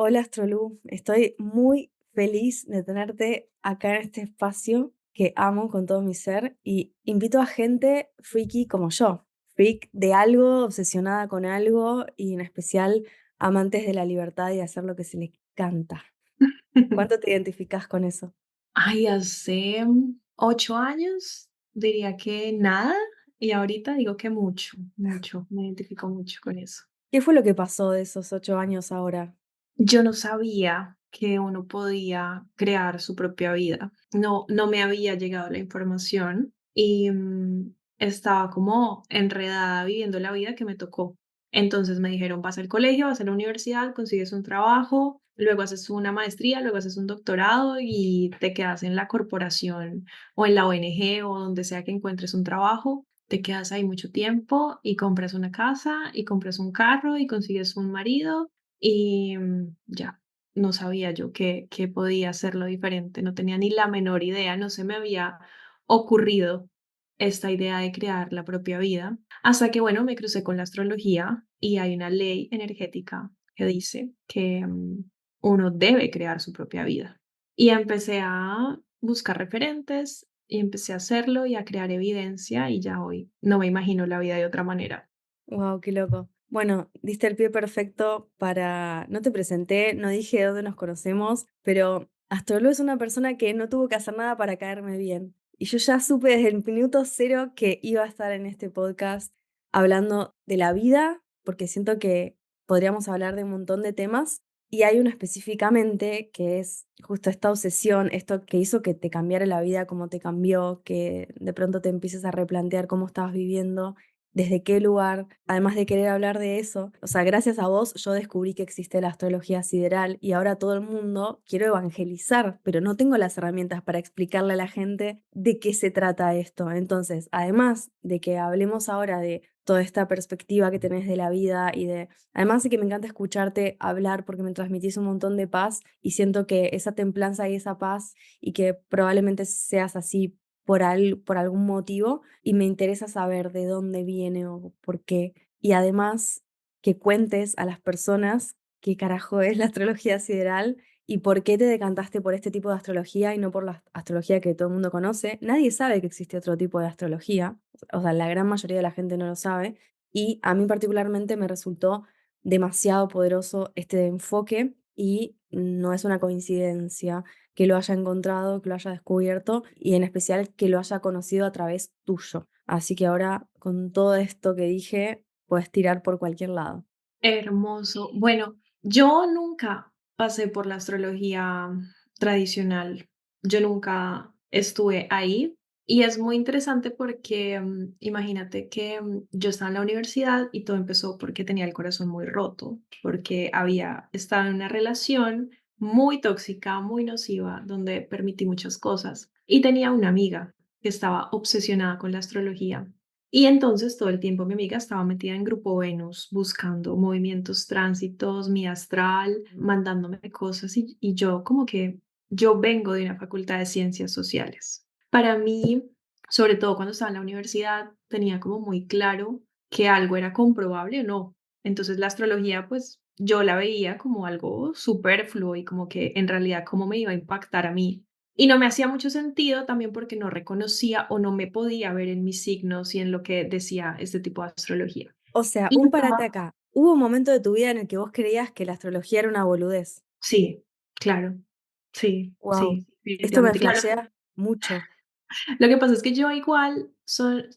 Hola Astrolú, estoy muy feliz de tenerte acá en este espacio que amo con todo mi ser y invito a gente freaky como yo, freak de algo, obsesionada con algo y en especial amantes de la libertad y de hacer lo que se les canta. ¿Cuánto te identificas con eso? Ay, hace 8 años diría que nada y ahorita digo que mucho, mucho, me identifico mucho con eso. ¿Qué fue lo que pasó de esos 8 años ahora? Yo no sabía que uno podía crear su propia vida. No me había llegado la información y estaba como enredada viviendo la vida que me tocó. Entonces me dijeron, vas al colegio, vas a la universidad, consigues un trabajo, luego haces una maestría, luego haces un doctorado y te quedas en la corporación o en la ONG o donde sea que encuentres un trabajo. Te quedas ahí mucho tiempo y compras una casa y compras un carro y consigues un marido y ya, no sabía yo que podía hacerlo diferente, no tenía ni la menor idea, no se me había ocurrido esta idea de crear la propia vida, hasta que, bueno, me crucé con la astrología y hay una ley energética que dice que uno debe crear su propia vida. Y empecé a buscar referentes y empecé a hacerlo y a crear evidencia y ya hoy no me imagino la vida de otra manera. Wow, qué loco. Bueno, diste el pie perfecto para. No te presenté, no dije de dónde nos conocemos, pero Astrolú es una persona que no tuvo que hacer nada para caerme bien. Y yo ya supe desde el minuto cero que iba a estar en este podcast hablando de la vida, porque siento que podríamos hablar de un montón de temas. Y hay uno específicamente que es justo esta obsesión, esto que hizo que te cambiara la vida como te cambió, que de pronto te empieces a replantear cómo estabas viviendo, desde qué lugar, además de querer hablar de eso. O sea, gracias a vos yo descubrí que existe la astrología sideral y ahora todo el mundo quiero evangelizar, pero no tengo las herramientas para explicarle a la gente de qué se trata esto. Entonces, además de que hablemos ahora de toda esta perspectiva que tenés de la vida y de, además de que me encanta escucharte hablar porque me transmitís un montón de paz y siento que esa templanza y esa paz y que probablemente seas así por algún motivo y me interesa saber de dónde viene o por qué. Y además que cuentes a las personas qué carajo es la astrología sideral y por qué te decantaste por este tipo de astrología y no por la astrología que todo el mundo conoce. Nadie sabe que existe otro tipo de astrología, o sea, la gran mayoría de la gente no lo sabe y a mí particularmente me resultó demasiado poderoso este enfoque y no es una coincidencia que lo haya encontrado, que lo haya descubierto y en especial que lo haya conocido a través tuyo. Así que ahora, con todo esto que dije, puedes tirar por cualquier lado. Hermoso. Bueno, yo nunca pasé por la astrología tradicional. Yo nunca estuve ahí y es muy interesante porque imagínate que yo estaba en la universidad y todo empezó porque tenía el corazón muy roto, porque había estado en una relación muy tóxica, muy nociva, donde permití muchas cosas y tenía una amiga que estaba obsesionada con la astrología y entonces todo el tiempo mi amiga estaba metida en Grupo Venus, buscando movimientos, tránsitos, mi astral, mandándome cosas y yo como que yo vengo de una facultad de ciencias sociales. Para mí, sobre todo cuando estaba en la universidad, tenía como muy claro que algo era comprobable o no. Entonces la astrología, pues yo la veía como algo superfluo y como que en realidad cómo me iba a impactar a mí. Y no me hacía mucho sentido también porque no reconocía o no me podía ver en mis signos y en lo que decía este tipo de astrología. O sea, Y un parate estaba- acá. ¿Hubo un momento de tu vida en el que vos creías que la astrología era una boludez? Sí, claro, sí, Wow, sí, esto me definitivamente. Claro, flashea mucho. lo que pasa es que yo igual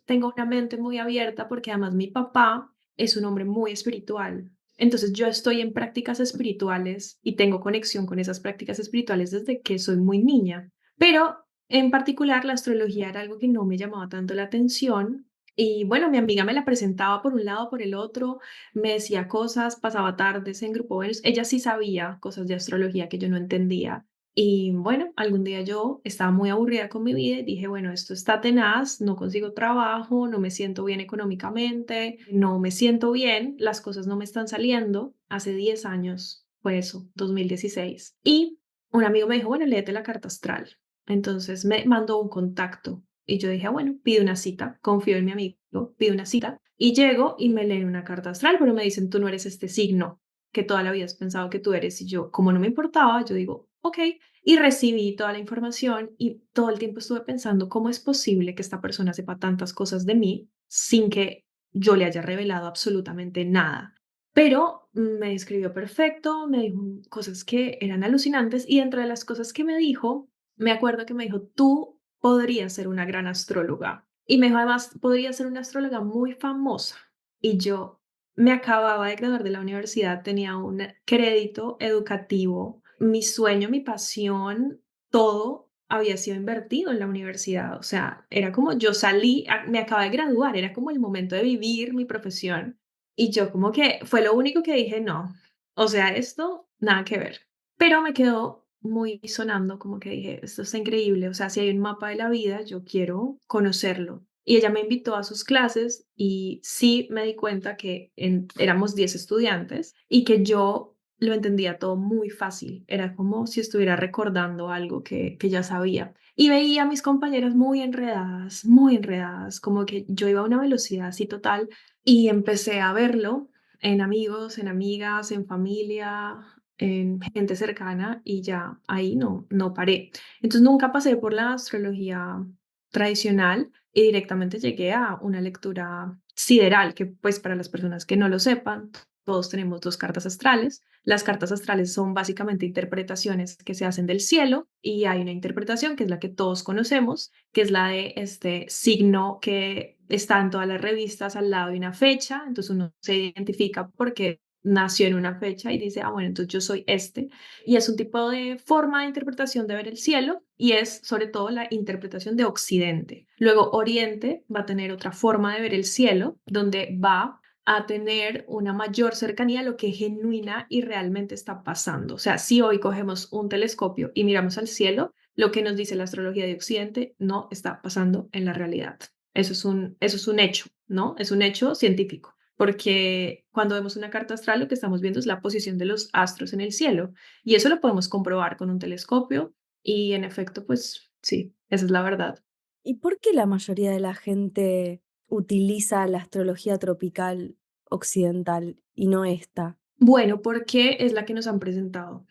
tengo una mente muy abierta porque además mi papá es un hombre muy espiritual. Entonces yo estoy en prácticas espirituales y tengo conexión con esas prácticas espirituales desde que soy muy niña. Pero en particular la astrología era algo que no me llamaba tanto la atención. Y bueno, mi amiga me la presentaba por un lado, por el otro, me decía cosas, pasaba tardes en Grupo Venus. Ella sí sabía cosas de astrología que yo no entendía. Y bueno, algún día yo estaba muy aburrida con mi vida y dije, bueno, esto está tenaz, no consigo trabajo, no me siento bien económicamente, no me siento bien, las cosas no me están saliendo. Hace 10 años fue eso, 2016. Y un amigo me dijo, bueno, léete la carta astral. Entonces me mandó un contacto y yo dije, bueno, pide una cita, confío en mi amigo, pido una cita y llego y me leen una carta astral, pero me dicen, tú no eres este signo. que toda la vida has pensado que tú eres. Y yo, como no me importaba, yo digo, ok, y recibí toda la información y todo el tiempo estuve pensando, ¿cómo es posible que esta persona sepa tantas cosas de mí sin que yo le haya revelado absolutamente nada? Pero me describió perfecto, me dijo cosas que eran alucinantes y entre las cosas que me dijo, me acuerdo que me dijo, tú podrías ser una gran astróloga. Y me dijo, además, podría ser una astróloga muy famosa. Y yo me acababa de graduar de la universidad, tenía un crédito educativo, mi sueño, mi pasión, todo había sido invertido en la universidad. O sea, era como yo salí, me acaba de graduar, era como el momento de vivir mi profesión. Y yo como que fue lo único que dije, no, o sea, esto nada que ver. Pero me quedó muy sonando, como que dije, esto está increíble, o sea, si hay un mapa de la vida, yo quiero conocerlo. Y ella me invitó a sus clases y sí me di cuenta que éramos 10 estudiantes y que yo lo entendía todo muy fácil. Era como si estuviera recordando algo que ya sabía. Y veía a mis compañeras muy enredadas, como que yo iba a una velocidad así total y empecé a verlo en amigos, en amigas, en familia, en gente cercana y ya ahí no paré. Entonces nunca pasé por la astrología tradicional y directamente llegué a una lectura sideral, que pues para las personas que no lo sepan, todos tenemos dos cartas astrales. Las cartas astrales son básicamente interpretaciones que se hacen del cielo y hay una interpretación que es la que todos conocemos, que es la de este signo que está en todas las revistas al lado de una fecha, entonces uno se identifica porque nació en una fecha y dice, ah, bueno, entonces yo soy este. Y es un tipo de forma de interpretación de ver el cielo y es sobre todo la interpretación de Occidente. Luego Oriente va a tener otra forma de ver el cielo, donde va a tener una mayor cercanía a lo que genuina y realmente está pasando. O sea, si hoy cogemos un telescopio y miramos al cielo, lo que nos dice la astrología de Occidente no está pasando en la realidad. Eso es un hecho, ¿no? Es un hecho científico, porque cuando vemos una carta astral lo que estamos viendo es la posición de los astros en el cielo y eso lo podemos comprobar con un telescopio y en efecto, pues sí, esa es la verdad. ¿Y por qué la mayoría de la gente utiliza la astrología tropical occidental y no esta? Bueno, porque es la que nos han presentado,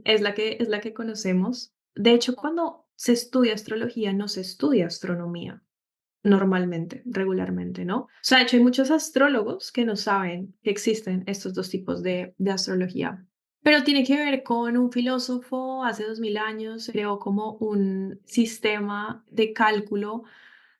es la que conocemos. De hecho, cuando se estudia astrología, no se estudia astronomía normalmente, regularmente, ¿no? O sea, de hecho, hay muchos astrólogos que no saben que existen estos dos tipos de astrología. Pero tiene que ver con un filósofo hace 2000 años, creó como un sistema de cálculo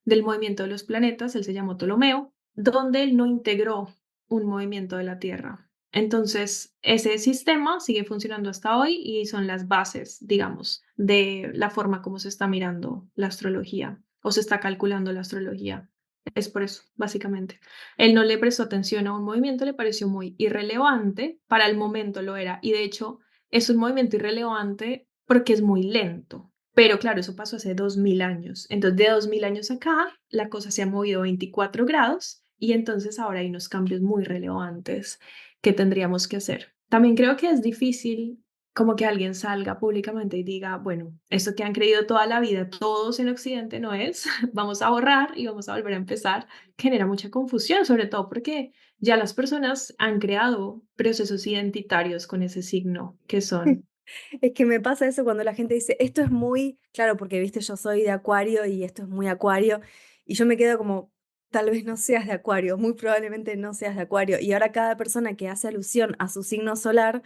del movimiento de los planetas, él se llamó Ptolomeo, donde él no integró un movimiento de la Tierra. Entonces, ese sistema sigue funcionando hasta hoy y son las bases, digamos, de la forma como se está mirando la astrología o se está calculando la astrología. Es por eso, básicamente. Él no le prestó atención a un movimiento, le pareció muy irrelevante, para el momento lo era, y de hecho es un movimiento irrelevante porque es muy lento. Pero claro, eso pasó hace 2000 años. Entonces, de 2000 años acá, la cosa se ha movido 24 grados y entonces ahora hay unos cambios muy relevantes que tendríamos que hacer. También creo que es difícil como que alguien salga públicamente y diga, bueno, esto que han creído toda la vida todos en Occidente no es, vamos a borrar y vamos a volver a empezar, genera mucha confusión, sobre todo porque ya las personas han creado procesos identitarios con ese signo que son Es que me pasa eso cuando la gente dice, esto es muy, claro, porque viste, yo soy de Acuario y esto es muy Acuario, y yo me quedo como, tal vez no seas de Acuario, muy probablemente no seas de Acuario, y ahora cada persona que hace alusión a su signo solar,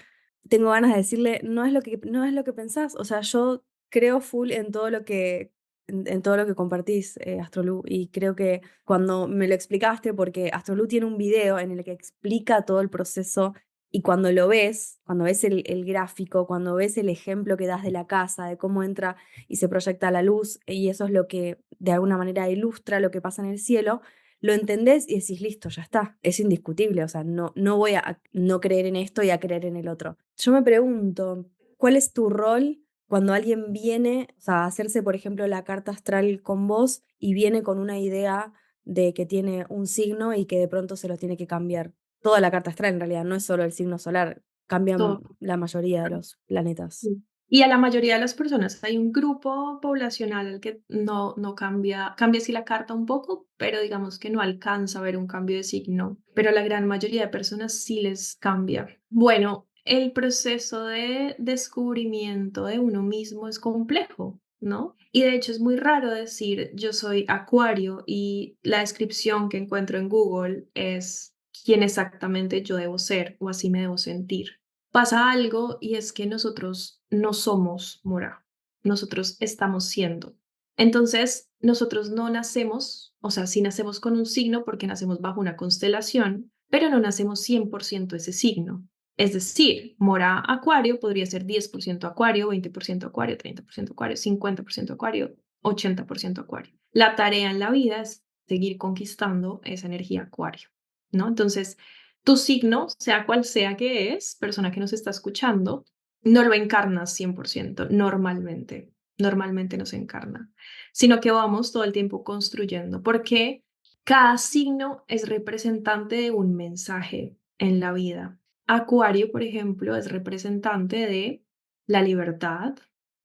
tengo ganas de decirle, no es lo que pensás, o sea, yo creo full en todo lo que, en todo lo que compartís, Astrolú, y creo que cuando me lo explicaste, porque Astrolú tiene un video en el que explica todo el proceso y cuando lo ves, cuando ves el gráfico, cuando ves el ejemplo que das de la casa, de cómo entra y se proyecta la luz, y eso es lo que de alguna manera ilustra lo que pasa en el cielo, lo entendés y decís, listo, ya está, es indiscutible, o sea, no voy a no creer en esto y a creer en el otro. Yo me pregunto, ¿cuál es tu rol cuando alguien viene, o sea, a hacerse, por ejemplo, la carta astral con vos y viene con una idea de que tiene un signo y que de pronto se lo tiene que cambiar? Toda la carta astral en realidad, no es solo el signo solar, cambian todo. la mayoría de los planetas. Y a la mayoría de las personas hay un grupo poblacional al que no cambia sí la carta un poco, pero digamos que no alcanza a ver un cambio de signo, pero a la gran mayoría de personas sí les cambia. Bueno, el proceso de descubrimiento de uno mismo es complejo, ¿no? Y de hecho es muy raro decir yo soy Acuario y la descripción que encuentro en Google es quién exactamente yo debo ser o así me debo sentir. Pasa algo y es que nosotros no somos Mora, nosotros estamos siendo. Entonces, nosotros no nacemos, o sea, sí nacemos con un signo porque nacemos bajo una constelación, pero no nacemos 100% ese signo. Es decir, Mora Acuario podría ser 10% Acuario, 20% Acuario, 30% Acuario, 50% Acuario, 80% Acuario. La tarea en la vida es seguir conquistando esa energía Acuario, ¿no? Entonces, tu signo, sea cual sea que es, persona que nos está escuchando, no lo encarnas 100% normalmente. Normalmente no se encarna, sino que vamos todo el tiempo construyendo, porque cada signo es representante de un mensaje en la vida. Acuario, por ejemplo, es representante de la libertad,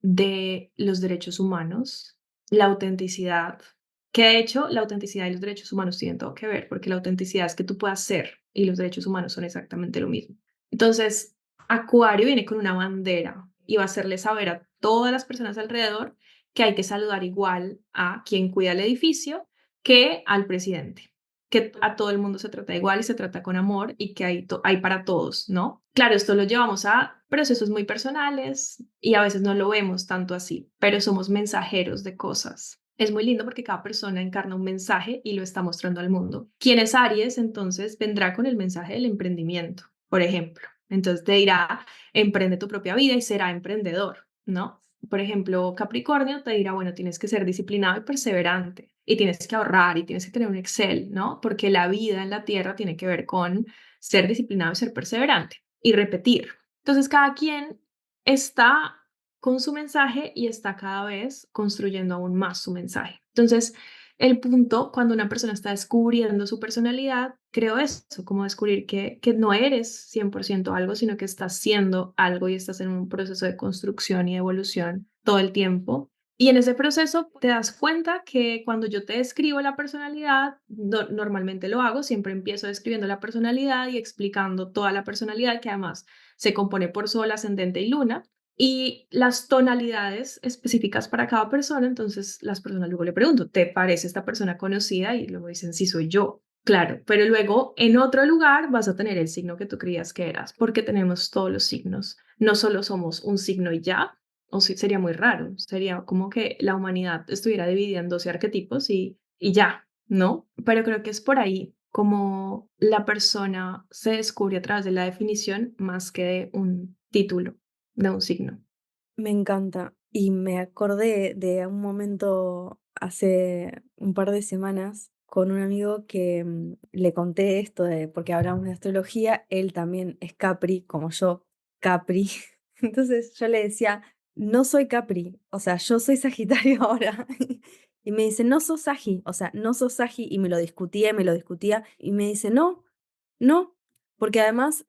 de los derechos humanos, la autenticidad, que de hecho la autenticidad y los derechos humanos tienen todo que ver, porque la autenticidad es que tú puedas ser y los derechos humanos son exactamente lo mismo. Entonces, Acuario viene con una bandera y va a hacerle saber a todas las personas alrededor que hay que saludar igual a quien cuida el edificio que al presidente, que a todo el mundo se trata igual y se trata con amor y que hay para todos, ¿no? Claro, esto lo llevamos a procesos muy personales y a veces no lo vemos tanto así, pero somos mensajeros de cosas. Es muy lindo porque cada persona encarna un mensaje y lo está mostrando al mundo. Quien es Aries, entonces, vendrá con el mensaje del emprendimiento, por ejemplo. Entonces te dirá, emprende tu propia vida y será emprendedor, ¿no? Por ejemplo, Capricornio te dirá, bueno, tienes que ser disciplinado y perseverante y tienes que ahorrar y tienes que tener un Excel, ¿no? Porque la vida en la Tierra tiene que ver con ser disciplinado y ser perseverante y repetir. Entonces, cada quien está con su mensaje y está cada vez construyendo aún más su mensaje. Entonces, el punto cuando una persona está descubriendo su personalidad, creo eso, como descubrir que no eres 100% algo, sino que estás siendo algo y estás en un proceso de construcción y evolución todo el tiempo. Y en ese proceso te das cuenta que cuando yo te describo la personalidad, normalmente lo hago, siempre empiezo describiendo la personalidad y explicando toda la personalidad, que además se compone por sol, ascendente y luna y las tonalidades específicas para cada persona. Entonces las personas luego le pregunto, ¿te parece esta persona conocida? Y luego dicen, sí, soy yo. Claro, pero luego en otro lugar vas a tener el signo que tú creías que eras, porque tenemos todos los signos. No solo somos un signo y ya, o sí, sería muy raro, sería como que la humanidad estuviera dividida en 12 arquetipos y ya, ¿no? Pero creo que es por ahí como la persona se descubre a través de la definición más que de un título de un signo. Me encanta. Y me acordé de un momento hace un par de semanas con un amigo que le conté esto de, porque hablamos de astrología, él también es Capri, como yo, Capri. Entonces yo le decía, no soy Capri, o sea, yo soy Sagitario ahora. Y me dice, no sos Sagi, o sea, no sos Sagi. Y me lo discutía, y me dice, no, no, porque además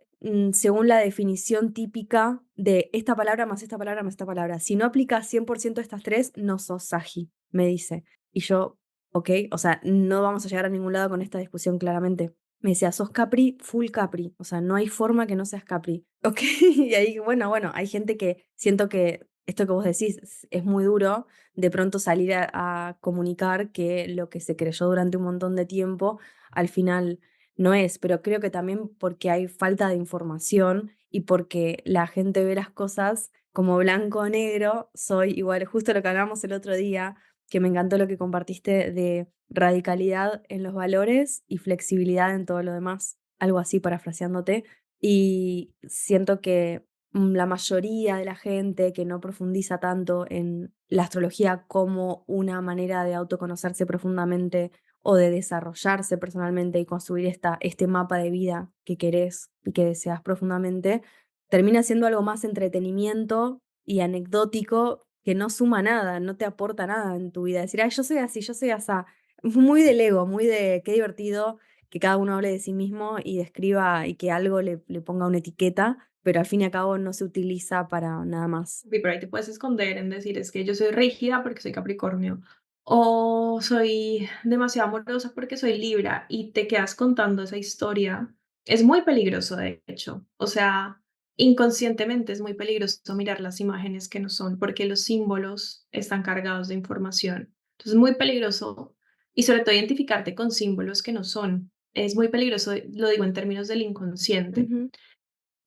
según la definición típica de esta palabra más esta palabra más esta palabra. Si no aplicas 100% estas tres, no sos Sagi, me dice. Y yo, ok, o sea, no vamos a llegar a ningún lado con esta discusión claramente. Me decía, sos Capri, full Capri, o sea, no hay forma que no seas Capri. Ok, y ahí, bueno, hay gente que siento que esto que vos decís es muy duro, de pronto salir a comunicar que lo que se creyó durante un montón de tiempo, al final no es, pero creo que también porque hay falta de información y porque la gente ve las cosas como blanco o negro, soy igual, justo lo que hablamos el otro día, que me encantó lo que compartiste de radicalidad en los valores y flexibilidad en todo lo demás, algo así parafraseándote, y siento que la mayoría de la gente que no profundiza tanto en la astrología como una manera de autoconocerse profundamente o de desarrollarse personalmente y construir este mapa de vida que querés y que deseas profundamente, termina siendo algo más entretenimiento y anecdótico que no suma nada, no te aporta nada en tu vida. Decir, ay, yo soy así, yo soy asá. Muy del ego, muy de qué divertido que cada uno hable de sí mismo y describa y que algo le ponga una etiqueta, pero al fin y al cabo no se utiliza para nada más. Y por ahí te puedes esconder en decir, es que yo soy rígida porque soy Capricornio, o soy demasiado amorosa porque soy Libra, y te quedas contando esa historia. Es muy peligroso, de hecho. O sea, inconscientemente es muy peligroso mirar las imágenes que no son, porque los símbolos están cargados de información. Entonces, es muy peligroso, y sobre todo identificarte con símbolos que no son. Es muy peligroso, lo digo en términos del inconsciente. Ujú,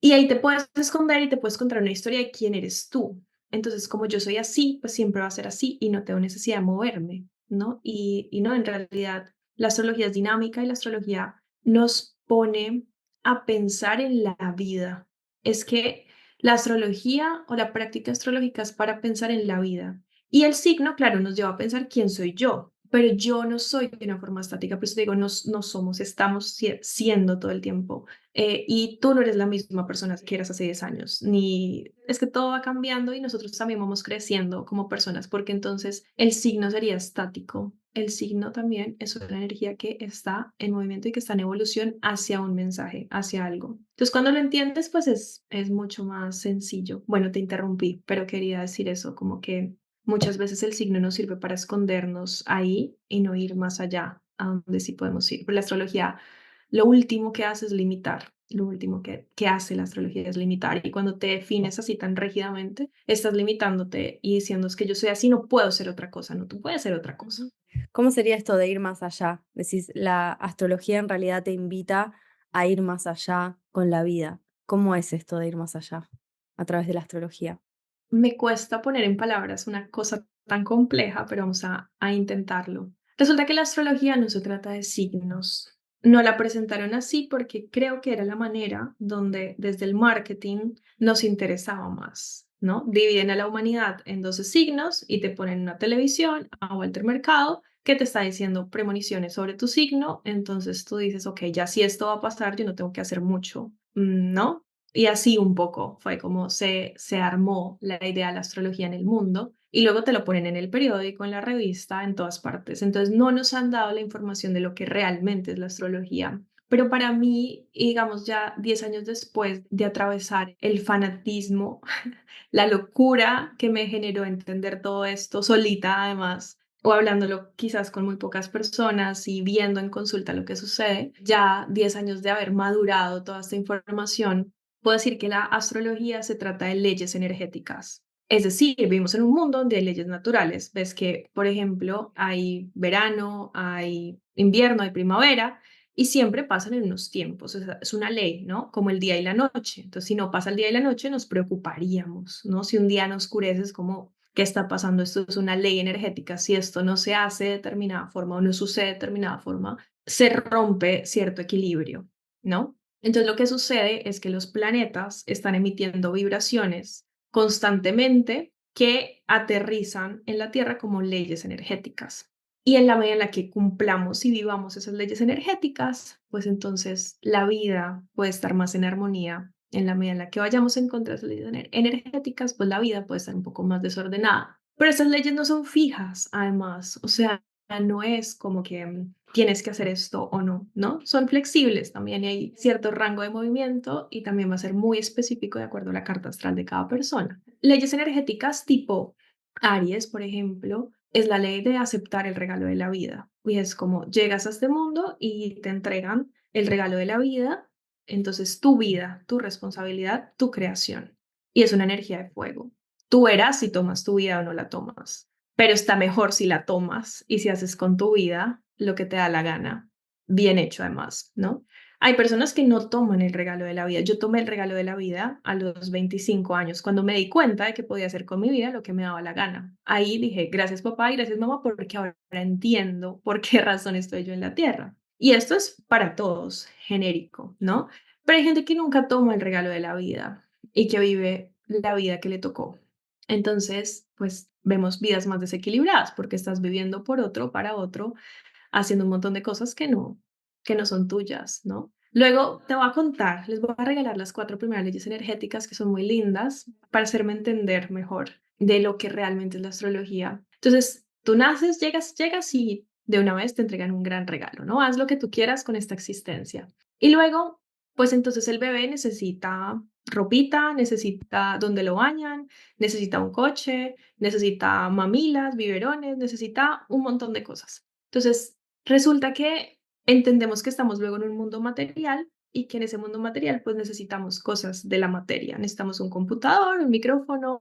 Y ahí te puedes esconder y te puedes contar una historia de quién eres tú. Entonces, como yo soy así, pues siempre va a ser así y no tengo necesidad de moverme, ¿no? Y no, en realidad, la astrología es dinámica y la astrología nos pone a pensar en la vida. Es que la astrología o la práctica astrológica es para pensar en la vida. Y el signo, claro, nos lleva a pensar quién soy yo, pero yo no soy de una forma estática, por eso te digo, no somos, estamos siendo todo el tiempo. Y tú no eres la misma persona que eras hace 10 años, ni es que todo va cambiando y nosotros también vamos creciendo como personas, porque entonces el signo sería estático. El signo también es una energía que está en movimiento y que está en evolución hacia un mensaje, hacia algo. Entonces, cuando lo entiendes, pues es mucho más sencillo. Bueno, te interrumpí, pero quería decir eso, como que muchas veces el signo nos sirve para escondernos ahí y no ir más allá, a donde sí podemos ir. Pero la astrología lo último que hace es limitar. Lo último que hace la astrología es limitar. Y cuando te defines así tan rígidamente, estás limitándote y diciendo es que yo soy así, no puedo ser otra cosa. No, tú puedes ser otra cosa. ujú. ¿Cómo sería esto de ir más allá? Decís, la astrología en realidad te invita a ir más allá con la vida. ¿Cómo es esto de ir más allá a través de la astrología? Me cuesta poner en palabras una cosa tan compleja, pero vamos a intentarlo. Resulta que la astrología no se trata de signos. No la presentaron así porque creo que era la manera donde desde el marketing nos interesaba más, ¿no? Dividen a la humanidad en 12 signos y te ponen una televisión a Walter Mercado que te está diciendo premoniciones sobre tu signo. Entonces tú dices, ok, ya si esto va a pasar, yo no tengo que hacer mucho, ¿no? Y así un poco fue como se armó la idea de la astrología en el mundo y luego te lo ponen en el periódico, en la revista, en todas partes. Entonces no nos han dado la información de lo que realmente es la astrología. Pero para mí, digamos ya 10 años después de atravesar el fanatismo, la locura que me generó entender todo esto solita además, o hablándolo quizás con muy pocas personas y viendo en consulta lo que sucede, ya 10 años de haber madurado toda esta información, puedo decir que la astrología se trata de leyes energéticas. Es decir, vivimos en un mundo donde hay leyes naturales. Ves que, por ejemplo, hay verano, hay invierno, hay primavera, y siempre pasan en unos tiempos. Es una ley, ¿no? Como el día y la noche. Entonces, si no pasa el día y la noche, nos preocuparíamos, ¿no? Si un día no oscurece, es como, ¿qué está pasando? Esto es una ley energética. Si esto no se hace de determinada forma o no sucede de determinada forma, se rompe cierto equilibrio, ¿no? Entonces lo que sucede es que los planetas están emitiendo vibraciones constantemente que aterrizan en la Tierra como leyes energéticas. Y en la medida en la que cumplamos y vivamos esas leyes energéticas, pues entonces la vida puede estar más en armonía. En la medida en la que vayamos en contra de esas leyes energéticas, pues la vida puede estar un poco más desordenada. Pero esas leyes no son fijas, además. O sea, no es como que tienes que hacer esto o no, ¿no? Son flexibles también y hay cierto rango de movimiento y también va a ser muy específico de acuerdo a la carta astral de cada persona. Leyes energéticas tipo Aries, por ejemplo, es la ley de aceptar el regalo de la vida. Y es como llegas a este mundo y te entregan el regalo de la vida, entonces tu vida, tu responsabilidad, tu creación. Y es una energía de fuego. Tú verás si tomas tu vida o no la tomas, pero está mejor si la tomas y si haces con tu vida lo que te da la gana. Bien hecho además, ¿no? Hay personas que no toman el regalo de la vida. Yo tomé el regalo de la vida a los 25 años, cuando me di cuenta de que podía hacer con mi vida lo que me daba la gana. Ahí dije, gracias papá y gracias mamá, porque ahora entiendo por qué razón estoy yo en la tierra. Y esto es para todos, genérico, ¿no? Pero hay gente que nunca toma el regalo de la vida y que vive la vida que le tocó. Entonces, pues vemos vidas más desequilibradas porque estás viviendo por otro, para otro, haciendo un montón de cosas que no son tuyas, ¿no? Luego te voy a contar, les voy a regalar las 4 primeras leyes energéticas que son muy lindas para hacerme entender mejor de lo que realmente es la astrología. Entonces, tú naces, llegas y de una vez te entregan un gran regalo, ¿no? Haz lo que tú quieras con esta existencia. Y luego, pues entonces el bebé necesita ropita, necesita donde lo bañan, necesita un coche, necesita mamilas, biberones, necesita un montón de cosas. Entonces, resulta que entendemos que estamos luego en un mundo material y que en ese mundo material pues necesitamos cosas de la materia. Necesitamos un computador, un micrófono,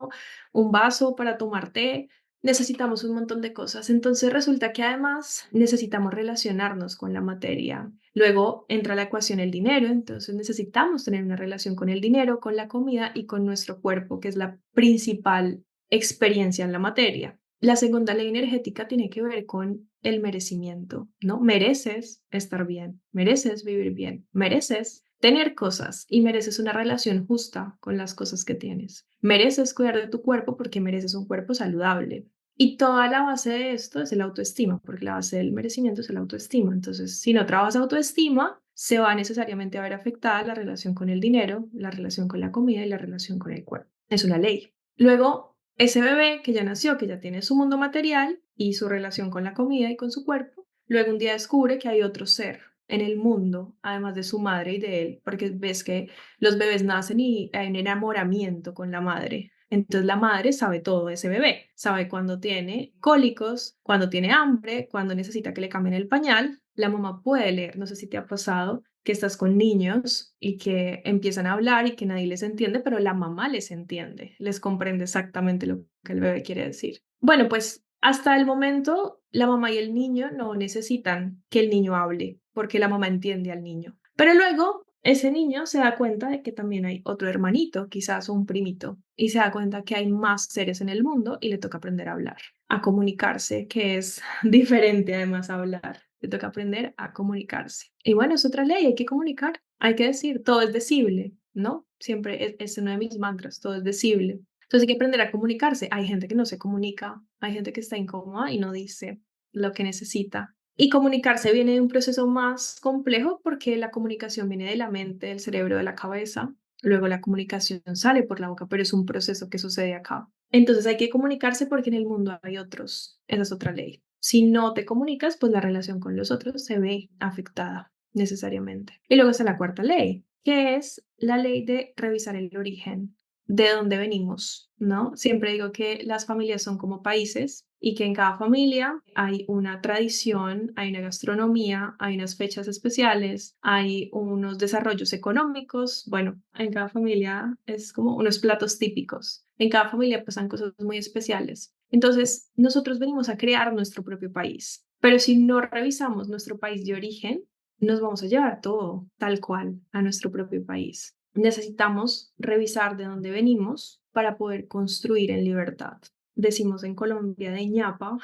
un vaso para tomar té, necesitamos un montón de cosas. Entonces resulta que además necesitamos relacionarnos con la materia. Luego entra la ecuación el dinero, entonces necesitamos tener una relación con el dinero, con la comida y con nuestro cuerpo, que es la principal experiencia en la materia. La segunda ley energética tiene que ver con el merecimiento, ¿no? Mereces estar bien, mereces vivir bien, mereces tener cosas y mereces una relación justa con las cosas que tienes. Mereces cuidar de tu cuerpo porque mereces un cuerpo saludable. Y toda la base de esto es el autoestima, porque la base del merecimiento es el autoestima. Entonces, si no trabajas autoestima, se va necesariamente a ver afectada la relación con el dinero, la relación con la comida y la relación con el cuerpo. Es una ley. Luego, ese bebé que ya nació, que ya tiene su mundo material y su relación con la comida y con su cuerpo, luego un día descubre que hay otro ser en el mundo, además de su madre y de él, porque ves que los bebés nacen y hay un enamoramiento con la madre. Entonces la madre sabe todo de ese bebé, sabe cuándo tiene cólicos, cuándo tiene hambre, cuándo necesita que le cambien el pañal. La mamá puede leer, no sé si te ha pasado que estás con niños y que empiezan a hablar y que nadie les entiende, pero la mamá les entiende, les comprende exactamente lo que el bebé quiere decir. Bueno, pues hasta el momento la mamá y el niño no necesitan que el niño hable porque la mamá entiende al niño. Pero luego ese niño se da cuenta de que también hay otro hermanito, quizás un primito, y se da cuenta que hay más seres en el mundo y le toca aprender a hablar, a comunicarse, que es diferente además a hablar. Le toca aprender a comunicarse. Y bueno, es otra ley, hay que comunicar, hay que decir, todo es decible, ¿no? Siempre es uno de mis mantras, todo es decible. Entonces hay que aprender a comunicarse. Hay gente que no se comunica, hay gente que está incómoda y no dice lo que necesita. Y comunicarse viene de un proceso más complejo porque la comunicación viene de la mente, del cerebro, de la cabeza. Luego la comunicación sale por la boca, pero es un proceso que sucede acá. Entonces hay que comunicarse porque en el mundo hay otros. Esa es otra ley. Si no te comunicas, pues la relación con los otros se ve afectada necesariamente. Y luego está la cuarta ley, que es la ley de revisar el origen de dónde venimos, ¿no? Siempre digo que las familias son como países y que en cada familia hay una tradición, hay una gastronomía, hay unas fechas especiales, hay unos desarrollos económicos. Bueno, en cada familia es como unos platos típicos. En cada familia pasan cosas muy especiales. Entonces, nosotros venimos a crear nuestro propio país, pero si no revisamos nuestro país de origen, nos vamos a llevar todo tal cual a nuestro propio país. Necesitamos revisar de dónde venimos para poder construir en libertad. Decimos en Colombia de ñapa,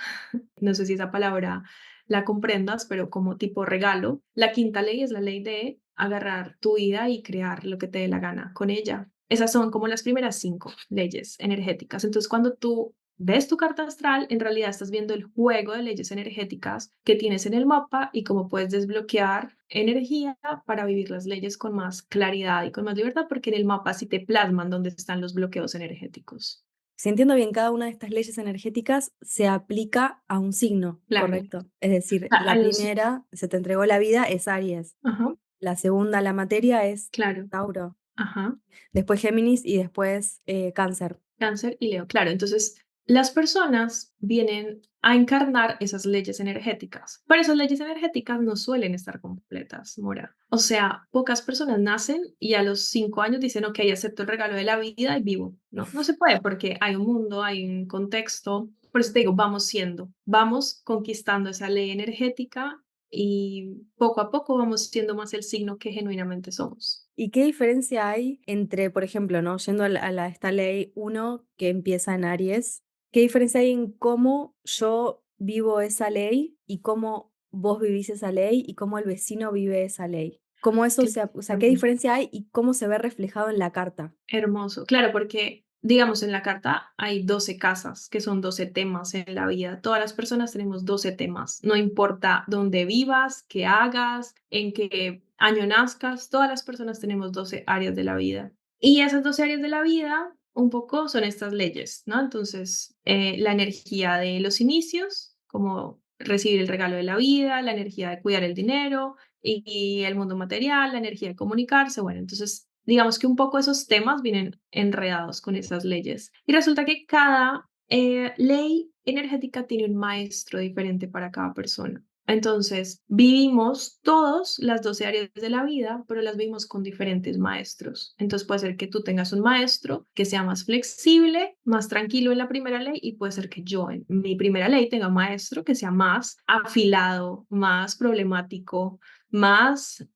no sé si esa palabra la comprendas, pero como tipo regalo. La quinta ley es la ley de agarrar tu vida y crear lo que te dé la gana con ella. Esas son como las primeras cinco leyes energéticas. Entonces, cuando tú ves tu carta astral, en realidad estás viendo el juego de leyes energéticas que tienes en el mapa y cómo puedes desbloquear energía para vivir las leyes con más claridad y con más libertad, porque en el mapa sí te plasman dónde están los bloqueos energéticos. Si entiendo bien, cada una de estas leyes energéticas se aplica a un signo, Claro. ¿correcto? Es decir, A la los... primera, se te entregó la vida, es Aries. Ajá, La segunda, la materia, es claro. Tauro. Ajá. Después Géminis y después Cáncer. Cáncer y Leo. Claro, entonces las personas vienen a encarnar esas leyes energéticas, pero esas leyes energéticas no suelen estar completas, Mora. O sea, pocas personas nacen y a los 5 años dicen, ok, acepto el regalo de la vida y vivo. No, no se puede porque hay un mundo, hay un contexto. Por eso te digo, vamos siendo, vamos conquistando esa ley energética y poco a poco vamos siendo más el signo que genuinamente somos. ¿Y qué diferencia hay entre, por ejemplo, ¿no? Yendo a esta ley uno que empieza en Aries, qué diferencia hay en cómo yo vivo esa ley y cómo vos vivís esa ley y cómo el vecino vive esa ley? ¿Cómo eso o sea, qué Claro. diferencia hay y cómo se ve reflejado en la carta? Hermoso, claro, porque digamos en la carta hay 12 casas, que son 12 temas en la vida. Todas las personas tenemos 12 temas, no importa dónde vivas, qué hagas, en qué año nazcas, todas las personas tenemos 12 áreas de la vida. Y esas 12 áreas de la vida un poco son estas leyes, ¿no? Entonces, la energía de los inicios, como recibir el regalo de la vida, la energía de cuidar el dinero y el mundo material, la energía de comunicarse, bueno, entonces digamos que un poco esos temas vienen enredados con esas leyes. Y resulta que cada ley energética tiene un maestro diferente para cada persona. Entonces, vivimos todos las 12 áreas de la vida, pero las vivimos con diferentes maestros. Entonces, puede ser que tú tengas un maestro que sea más flexible, más tranquilo en la primera ley, y puede ser que yo en mi primera ley tenga un maestro que sea más afilado, más problemático, más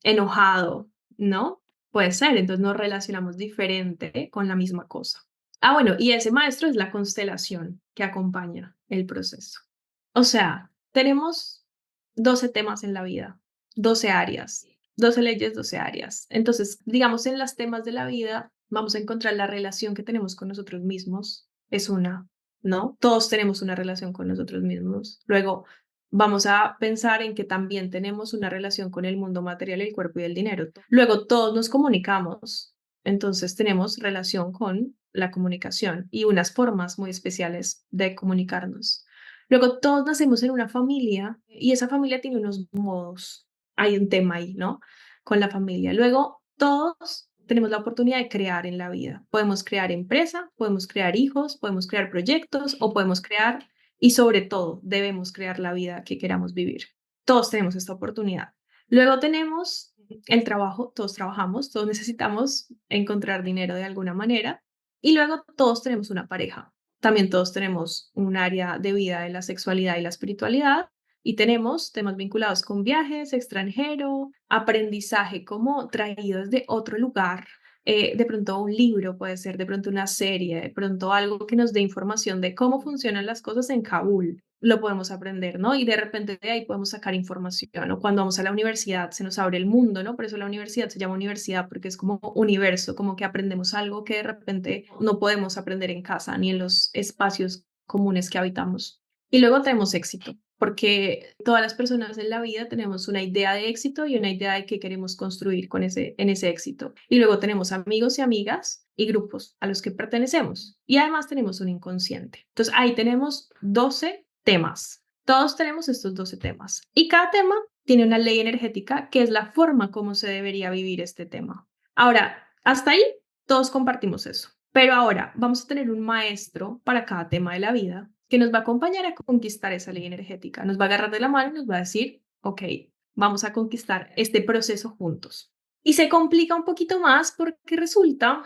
enojado, ¿no? Puede ser, entonces nos relacionamos diferente con la misma cosa. Ah, bueno, y ese maestro es la constelación que acompaña el proceso. O sea, tenemos 12 temas en la vida, 12 áreas, 12 leyes, 12 áreas. Entonces, digamos, en las temas de la vida vamos a encontrar la relación que tenemos con nosotros mismos, es una, ¿no? Todos tenemos una relación con nosotros mismos. Luego, vamos a pensar en que también tenemos una relación con el mundo material, el cuerpo y el dinero. Luego, todos nos comunicamos, entonces tenemos relación con la comunicación y unas formas muy especiales de comunicarnos. Luego, todos nacemos en una familia y esa familia tiene unos modos. Hay un tema ahí, ¿no? Con la familia. Luego, todos tenemos la oportunidad de crear en la vida. Podemos crear empresa, podemos crear hijos, podemos crear proyectos o podemos crear, y sobre todo, debemos crear la vida que queramos vivir. Todos tenemos esta oportunidad. Luego tenemos el trabajo, todos trabajamos, todos necesitamos encontrar dinero de alguna manera. Y luego todos tenemos una pareja. También todos tenemos un área de vida de la sexualidad y la espiritualidad y tenemos temas vinculados con viajes, extranjero, aprendizaje como traído desde otro lugar. De pronto un libro puede ser, de pronto una serie, de pronto algo que nos dé información de cómo funcionan las cosas en Kabul. Lo podemos aprender, ¿no? Y de repente de ahí podemos sacar información. O cuando vamos a la universidad se nos abre el mundo, ¿no? Por eso la universidad se llama universidad, porque es como universo, como que aprendemos algo que de repente no podemos aprender en casa ni en los espacios comunes que habitamos. Y luego tenemos éxito, porque todas las personas en la vida tenemos una idea de éxito y una idea de qué queremos construir con en ese éxito. Y luego tenemos amigos y amigas y grupos a los que pertenecemos. Y además tenemos un inconsciente. Entonces ahí tenemos 12 temas. Todos tenemos estos 12 temas. Y cada tema tiene una ley energética que es la forma como se debería vivir este tema. Ahora, hasta ahí todos compartimos eso. Pero ahora vamos a tener un maestro para cada tema de la vida que nos va a acompañar a conquistar esa ley energética. Nos va a agarrar de la mano y nos va a decir, ok, vamos a conquistar este proceso juntos. Y se complica un poquito más porque resulta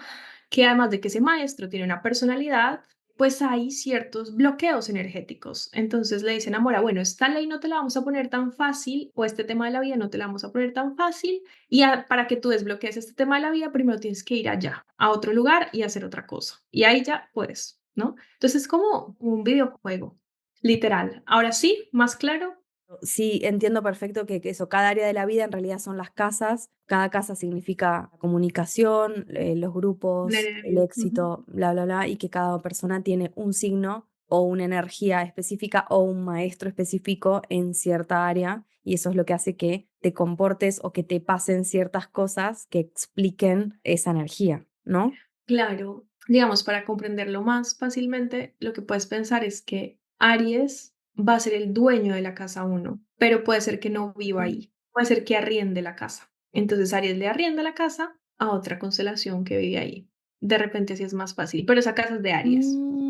que además de que ese maestro tiene una personalidad, pues hay ciertos bloqueos energéticos. Entonces le dicen a Mora, bueno, esta ley no te la vamos a poner tan fácil o este tema de la vida no te la vamos a poner tan fácil y para que tú desbloquees este tema de la vida, primero tienes que ir allá, a otro lugar y hacer otra cosa. Y ahí ya puedes, ¿no? Entonces es como un videojuego, literal. Ahora sí, más claro. Sí, entiendo perfecto que eso, cada área de la vida en realidad son las casas. Cada casa significa comunicación, los grupos, el Ujú. éxito, bla, bla, bla, y que cada persona tiene un signo o una energía específica o un maestro específico en cierta área. Y eso es lo que hace que te comportes o que te pasen ciertas cosas que expliquen esa energía, ¿no? Claro, digamos, para comprenderlo más fácilmente, lo que puedes pensar es que Aries va a ser el dueño de la casa uno, pero puede ser que no viva ahí, puede ser que arriende la casa. Entonces Aries le arrienda la casa a otra constelación que vive ahí. De repente así es más fácil, pero esa casa es de Aries,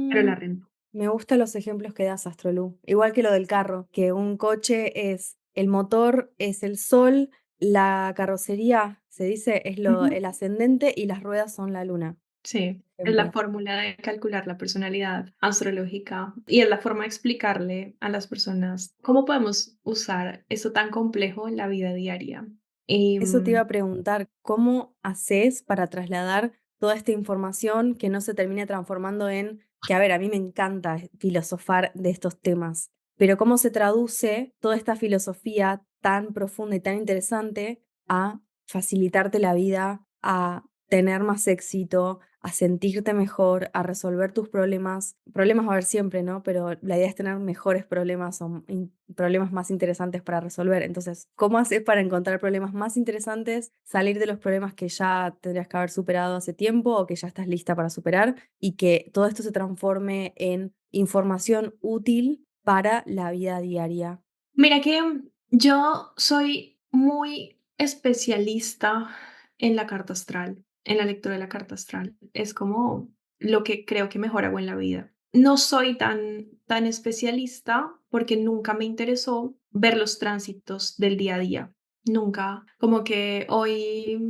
pero la Mm, arrendó. Me gustan los ejemplos que das, Astrolú. Igual que lo del carro, que un coche es el motor, es el sol, la carrocería, se dice, es Ujú. el ascendente y las ruedas son la luna. Sí, es la Ejemplo. fórmula de calcular la personalidad astrológica y es la forma de explicarle a las personas cómo podemos usar eso tan complejo en la vida diaria. Eso te iba Em, a preguntar, ¿cómo haces para trasladar toda esta información que no se termine transformando en, que a ver, a mí me encanta filosofar de estos temas, pero cómo se traduce toda esta filosofía tan profunda y tan interesante a facilitarte la vida, a tener más éxito, a sentirte mejor, a resolver tus problemas? Problemas va a haber siempre, ¿no? Pero la idea es tener mejores problemas o problemas más interesantes para resolver. Entonces, ¿cómo haces para encontrar problemas más interesantes, salir de los problemas que ya tendrías que haber superado hace tiempo o que ya estás lista para superar y que todo esto se transforme en información útil para la vida diaria? Mira que yo soy muy especialista en la carta astral, en la lectura de la carta astral. Es como lo que creo que mejor hago en la vida. No soy tan especialista porque nunca me interesó ver los tránsitos del día a día. Nunca, como que hoy,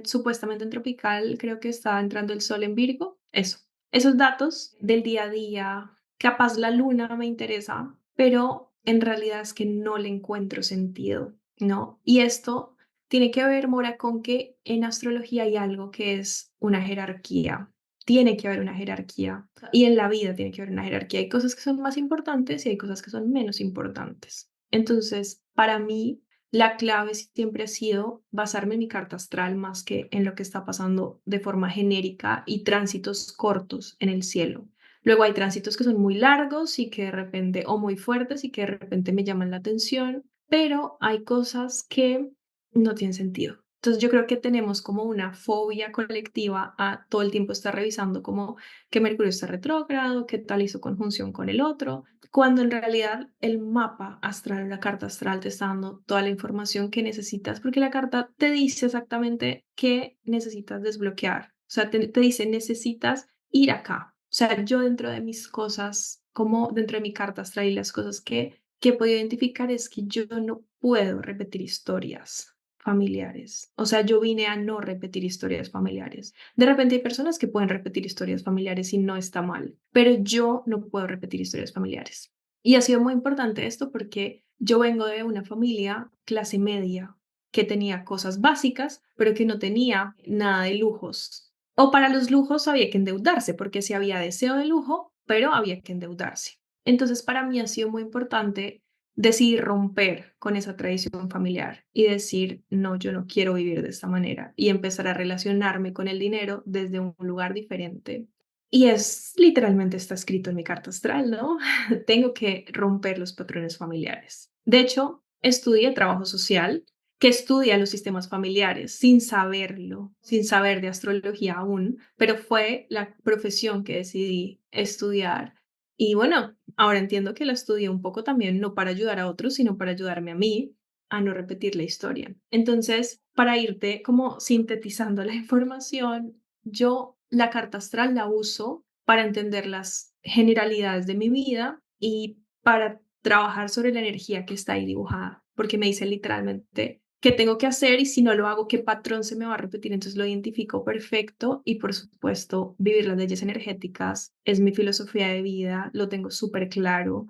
supuestamente en tropical, creo que está entrando el sol en Virgo. Eso, esos datos del día a día, capaz la luna me interesa, pero en realidad es que no le encuentro sentido, ¿no? Y esto tiene que ver, Mora, con que en astrología hay algo que es una jerarquía. Tiene que haber una jerarquía. Y en la vida tiene que haber una jerarquía. Hay cosas que son más importantes y hay cosas que son menos importantes. Entonces, para mí, la clave siempre ha sido basarme en mi carta astral más que en lo que está pasando de forma genérica y tránsitos cortos en el cielo. Luego hay tránsitos que son muy largos y que de repente, o muy fuertes y que de repente me llaman la atención, pero hay cosas que no tienen sentido. Entonces yo creo que tenemos como una fobia colectiva a todo el tiempo estar revisando como que Mercurio está retrógrado, qué tal hizo conjunción con el otro, cuando en realidad el mapa astral o la carta astral te está dando toda la información que necesitas, porque la carta te dice exactamente qué necesitas desbloquear. O sea, te dice, necesitas ir acá. O sea, yo dentro de mis cosas, como dentro de mi carta astral y las cosas que he podido identificar es que yo no puedo repetir historias familiares. O sea, yo vine a no repetir historias familiares. De repente hay personas que pueden repetir historias familiares y no está mal, pero yo no puedo repetir historias familiares. Y ha sido muy importante esto porque yo vengo de una familia clase media que tenía cosas básicas, pero que no tenía nada de lujos. O para los lujos había que endeudarse, porque sí había deseo de lujo, pero había que endeudarse. Entonces, para mí ha sido muy importante decidir romper con esa tradición familiar y decir, no, yo no quiero vivir de esta manera y empezar a relacionarme con el dinero desde un lugar diferente. Y es literalmente está escrito en mi carta astral, ¿no? Tengo que romper los patrones familiares. De hecho, estudié trabajo social, que estudia los sistemas familiares sin saberlo, sin saber de astrología aún, pero fue la profesión que decidí estudiar. Y bueno, ahora entiendo que la estudié un poco también, no para ayudar a otros, sino para ayudarme a mí a no repetir la historia. Entonces, para irte como sintetizando la información, yo la carta astral la uso para entender las generalidades de mi vida y para trabajar sobre la energía que está ahí dibujada, porque me dice literalmente qué tengo que hacer y si no lo hago, qué patrón se me va a repetir. Entonces lo identifico perfecto y por supuesto vivir las leyes energéticas es mi filosofía de vida, lo tengo súper claro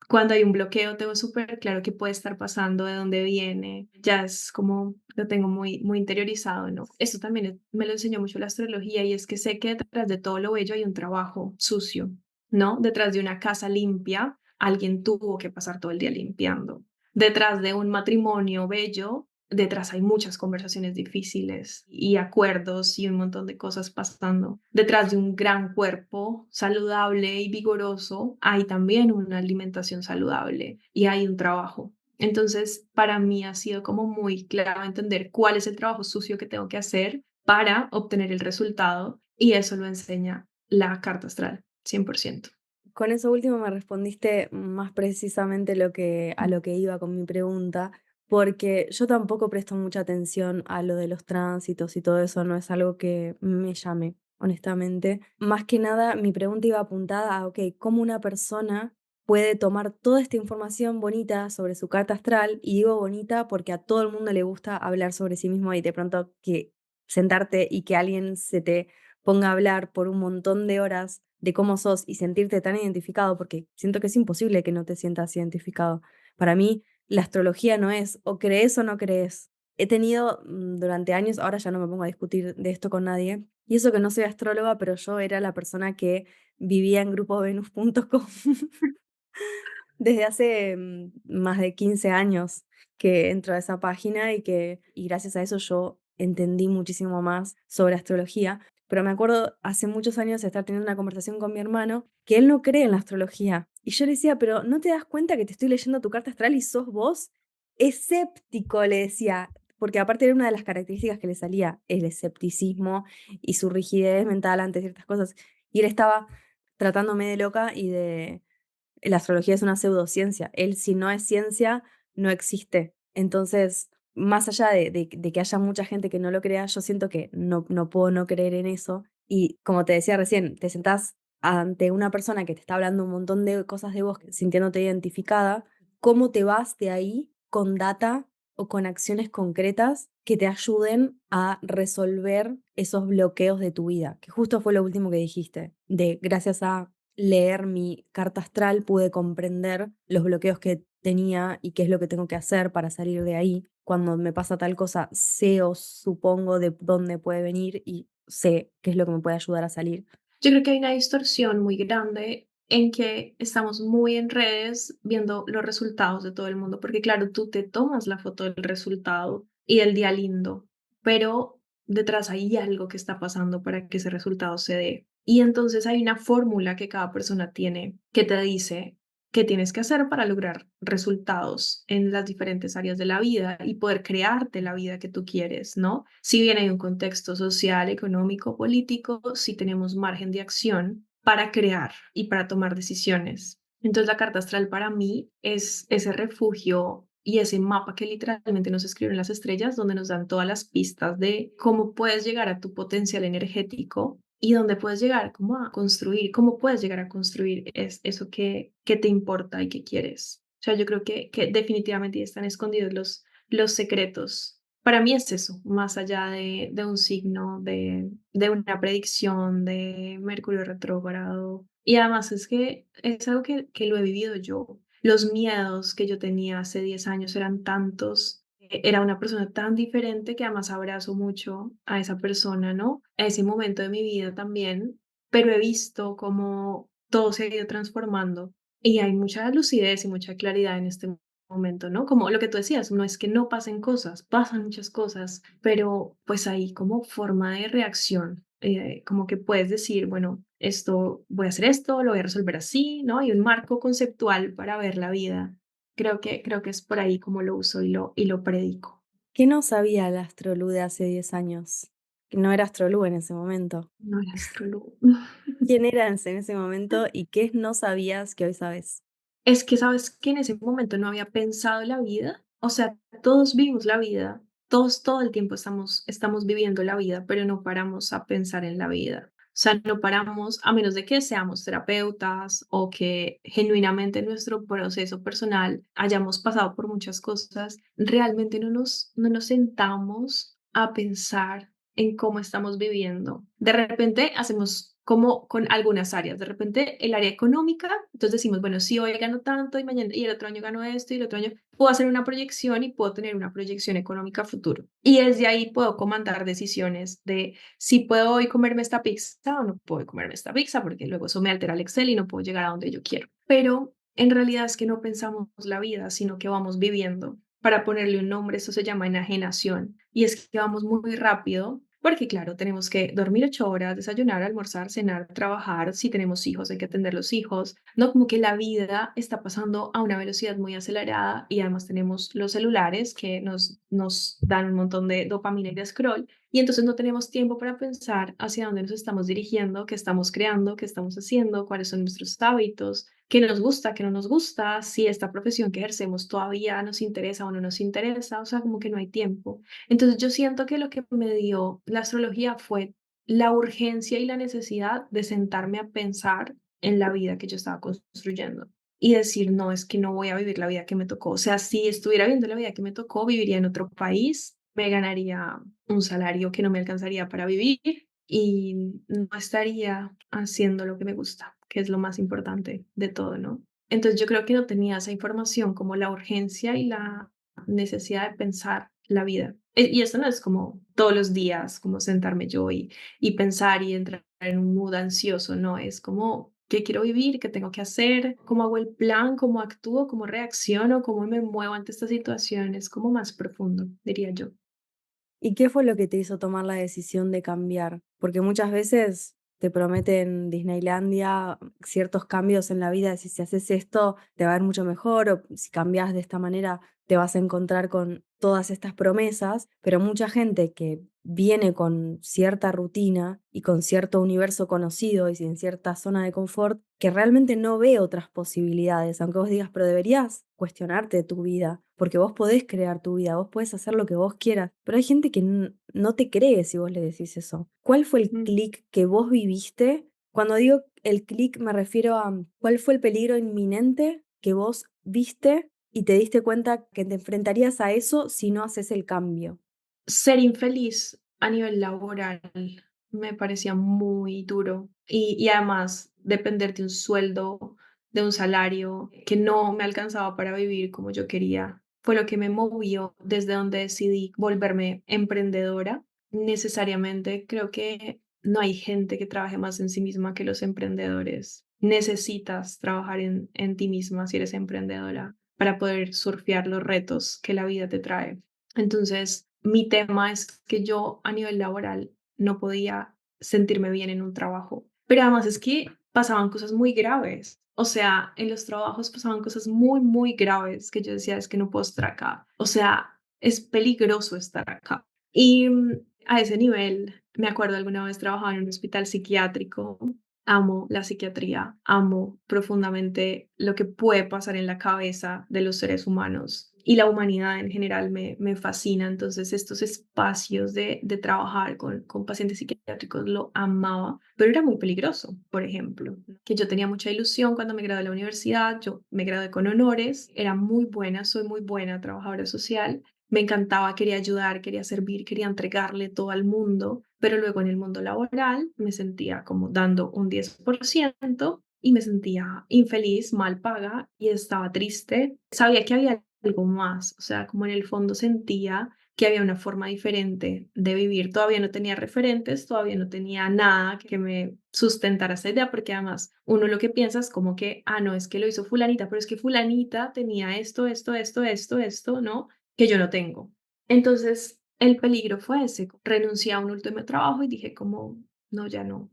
cuando hay un bloqueo, tengo súper claro qué puede estar pasando, de dónde viene, ya es como lo tengo muy interiorizado, ¿no? Esto también me lo enseñó mucho la astrología y es que sé que detrás de todo lo bello hay un trabajo sucio, ¿no? Detrás de una casa limpia, alguien tuvo que pasar todo el día limpiando. Detrás de un matrimonio bello, detrás hay muchas conversaciones difíciles y acuerdos y un montón de cosas pasando. Detrás de un gran cuerpo saludable y vigoroso, hay también una alimentación saludable y hay un trabajo. Entonces, para mí ha sido como muy claro entender cuál es el trabajo sucio que tengo que hacer para obtener el resultado y eso lo enseña la carta astral, 100%. Con eso último me respondiste más precisamente a lo que iba con mi pregunta, porque yo tampoco presto mucha atención a lo de los tránsitos y todo eso, no es algo que me llame, honestamente. Más que nada, mi pregunta iba apuntada a, ok, cómo una persona puede tomar toda esta información bonita sobre su carta astral, y digo bonita porque a todo el mundo le gusta hablar sobre sí mismo y de pronto que sentarte y que alguien se te ponga a hablar por un montón de horas de cómo sos y sentirte tan identificado, porque siento que es imposible que no te sientas identificado. Para mí, la astrología no es o crees o no crees. He tenido durante años, ahora ya no me pongo a discutir de esto con nadie, y eso que no soy astróloga, pero yo era la persona que vivía en grupovenus.com desde hace más de 15 años que entro a esa página y gracias a eso yo entendí muchísimo más sobre astrología. Pero me acuerdo hace muchos años estar teniendo una conversación con mi hermano que él no cree en la astrología. Y yo le decía, pero ¿no te das cuenta que te estoy leyendo tu carta astral y sos vos? Escéptico, le decía. Porque aparte era una de las características que le salía, el escepticismo y su rigidez mental ante ciertas cosas. Y él estaba tratándome de loca y de la astrología es una pseudociencia. Él, si no es ciencia, no existe. Entonces, más allá de que haya mucha gente que no lo crea, yo siento que no puedo no creer en eso. Y como te decía recién, te sentás ante una persona que te está hablando un montón de cosas de vos, sintiéndote identificada, ¿cómo te vas de ahí con data o con acciones concretas que te ayuden a resolver esos bloqueos de tu vida? Que justo fue lo último que dijiste, de gracias a leer mi carta astral pude comprender los bloqueos que tenía y qué es lo que tengo que hacer para salir de ahí. Cuando me pasa tal cosa, sé o supongo de dónde puede venir y sé qué es lo que me puede ayudar a salir. Yo creo que hay una distorsión muy grande en que estamos muy en redes viendo los resultados de todo el mundo, porque claro, tú te tomas la foto del resultado y el día lindo, pero detrás hay algo que está pasando para que ese resultado se dé. Y entonces hay una fórmula que cada persona tiene que te dice qué tienes que hacer para lograr resultados en las diferentes áreas de la vida y poder crearte la vida que tú quieres, ¿no? Si bien hay un contexto social, económico, político, sí tenemos margen de acción para crear y para tomar decisiones. Entonces la carta astral para mí es ese refugio y ese mapa que literalmente nos escriben las estrellas, donde nos dan todas las pistas de cómo puedes llegar a tu potencial energético y dónde puedes llegar, cómo a construir, cómo puedes llegar a construir es eso que te importa y que quieres. O sea, yo creo que definitivamente ahí están escondidos los secretos. Para mí es eso, más allá de un signo, de una predicción, de Mercurio retrógrado. Y además es que es algo que lo he vivido yo. Los miedos que yo tenía hace 10 años eran tantos. Era una persona tan diferente que además abrazo mucho a esa persona, ¿no? A ese momento de mi vida también, pero he visto cómo todo se ha ido transformando y hay mucha lucidez y mucha claridad en este momento, ¿no? Como lo que tú decías, no es que no pasen cosas, pasan muchas cosas, pero pues hay como forma de reacción, como que puedes decir, bueno, esto, voy a hacer esto, lo voy a resolver así, ¿no? Hay un marco conceptual para ver la vida. Creo que es por ahí como lo uso y lo predico. ¿Qué no sabía la Astrolú de hace 10 años? Que no era Astrolú en ese momento. No era astrólogo. ¿Quién eras en ese momento y qué no sabías que hoy sabes? Es que sabes que en ese momento no había pensado la vida, o sea, todos vivimos la vida, todos todo el tiempo estamos viviendo la vida, pero no paramos a pensar en la vida. O sea, no paramos, a menos de que seamos terapeutas o que genuinamente en nuestro proceso personal hayamos pasado por muchas cosas, realmente no nos sentamos a pensar en cómo estamos viviendo. De repente hacemos como con algunas áreas, de repente el área económica, entonces decimos, bueno, si hoy gano tanto y mañana y el otro año gano esto y el otro año puedo hacer una proyección y puedo tener una proyección económica a futuro. Y desde ahí puedo comandar decisiones de si puedo hoy comerme esta pizza o no puedo comerme esta pizza, porque luego eso me altera el Excel y no puedo llegar a donde yo quiero. Pero en realidad es que no pensamos la vida, sino que vamos viviendo. Para ponerle un nombre, eso se llama enajenación. Y es que vamos muy rápido porque claro, tenemos que dormir 8 horas, desayunar, almorzar, cenar, trabajar. Si tenemos hijos, hay que atender los hijos. No, como que la vida está pasando a una velocidad muy acelerada y además tenemos los celulares que nos dan un montón de dopamina y de scroll. Y entonces no tenemos tiempo para pensar hacia dónde nos estamos dirigiendo, qué estamos creando, qué estamos haciendo, cuáles son nuestros hábitos, qué nos gusta, qué no nos gusta, si esta profesión que ejercemos todavía nos interesa o no nos interesa. O sea, como que no hay tiempo. Entonces yo siento que lo que me dio la astrología fue la urgencia y la necesidad de sentarme a pensar en la vida que yo estaba construyendo y decir, no, es que no voy a vivir la vida que me tocó. O sea, si estuviera viviendo la vida que me tocó, viviría en otro país, me ganaría un salario que no me alcanzaría para vivir y no estaría haciendo lo que me gusta, que es lo más importante de todo, ¿no? Entonces yo creo que no tenía esa información como la urgencia y la necesidad de pensar la vida. Y esto no es como todos los días, como sentarme yo y pensar y entrar en un mood ansioso, no, es como qué quiero vivir, qué tengo que hacer, cómo hago el plan, cómo actúo, cómo reacciono, cómo me muevo ante esta situación, es como más profundo, diría yo. ¿Y qué fue lo que te hizo tomar la decisión de cambiar? Porque muchas veces te prometen Disneylandia ciertos cambios en la vida, si haces esto te va a ir mucho mejor o si cambias de esta manera te vas a encontrar con todas estas promesas, pero mucha gente que viene con cierta rutina y con cierto universo conocido y sin cierta zona de confort, que realmente no ve otras posibilidades, aunque vos digas, pero deberías cuestionarte tu vida, porque vos podés crear tu vida, vos podés hacer lo que vos quieras, pero hay gente que no te cree si vos le decís eso. ¿Cuál fue el Mm. clic que vos viviste? Cuando digo el clic me refiero a cuál fue el peligro inminente que vos viste y te diste cuenta que te enfrentarías a eso si no haces el cambio. Ser infeliz a nivel laboral me parecía muy duro y además depender de un sueldo, de un salario que no me alcanzaba para vivir como yo quería, fue lo que me movió desde donde decidí volverme emprendedora. Necesariamente creo que no hay gente que trabaje más en sí misma que los emprendedores. Necesitas trabajar en ti misma si eres emprendedora para poder surfear los retos que la vida te trae. Entonces, mi tema es que yo a nivel laboral no podía sentirme bien en un trabajo, pero además es que pasaban cosas muy graves. O sea, en los trabajos pasaban cosas muy, muy graves que yo decía, es que no puedo estar acá. O sea, es peligroso estar acá. Y a ese nivel, me acuerdo alguna vez trabajaba en un hospital psiquiátrico. Amo la psiquiatría, amo profundamente lo que puede pasar en la cabeza de los seres humanos y la humanidad en general me fascina. Entonces, estos espacios de trabajar con pacientes psiquiátricos lo amaba, pero era muy peligroso, por ejemplo, que yo tenía mucha ilusión cuando me gradué de la universidad, yo me gradué con honores, era muy buena, soy muy buena trabajadora social, me encantaba, quería ayudar, quería servir, quería entregarle todo al mundo, pero luego en el mundo laboral me sentía como dando un 10% y me sentía infeliz, mal paga y estaba triste. Sabía que había algo más, o sea, como en el fondo sentía que había una forma diferente de vivir. Todavía no tenía referentes, todavía no tenía nada que me sustentara esa idea, porque además uno lo que piensa es como que, ah, no, es que lo hizo fulanita, pero es que fulanita tenía esto, ¿no? Que yo no tengo. Entonces, el peligro fue ese. Renuncié a un último trabajo y dije como, no, ya no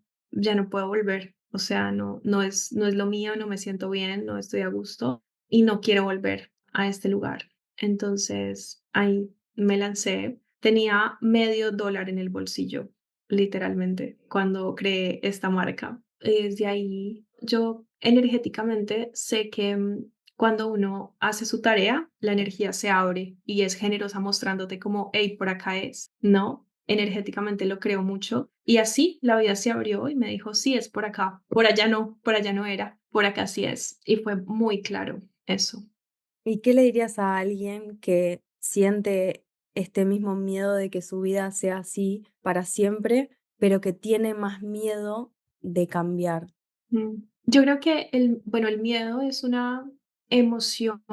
puedo volver. O sea, no es lo mío, no me siento bien, no estoy a gusto y no quiero volver a este lugar. Entonces, ahí me lancé. Tenía $0.50 en el bolsillo, literalmente, cuando creé esta marca. Desde ahí, yo energéticamente sé que cuando uno hace su tarea, la energía se abre y es generosa mostrándote como, hey, por acá es, ¿no? Energéticamente lo creo mucho. Y así la vida se abrió y me dijo, sí, es por allá no era, por acá sí es. Y fue muy claro eso. ¿Y qué le dirías a alguien que siente este mismo miedo de que su vida sea así para siempre, pero que tiene más miedo de cambiar? Yo creo que bueno, el miedo es una emoción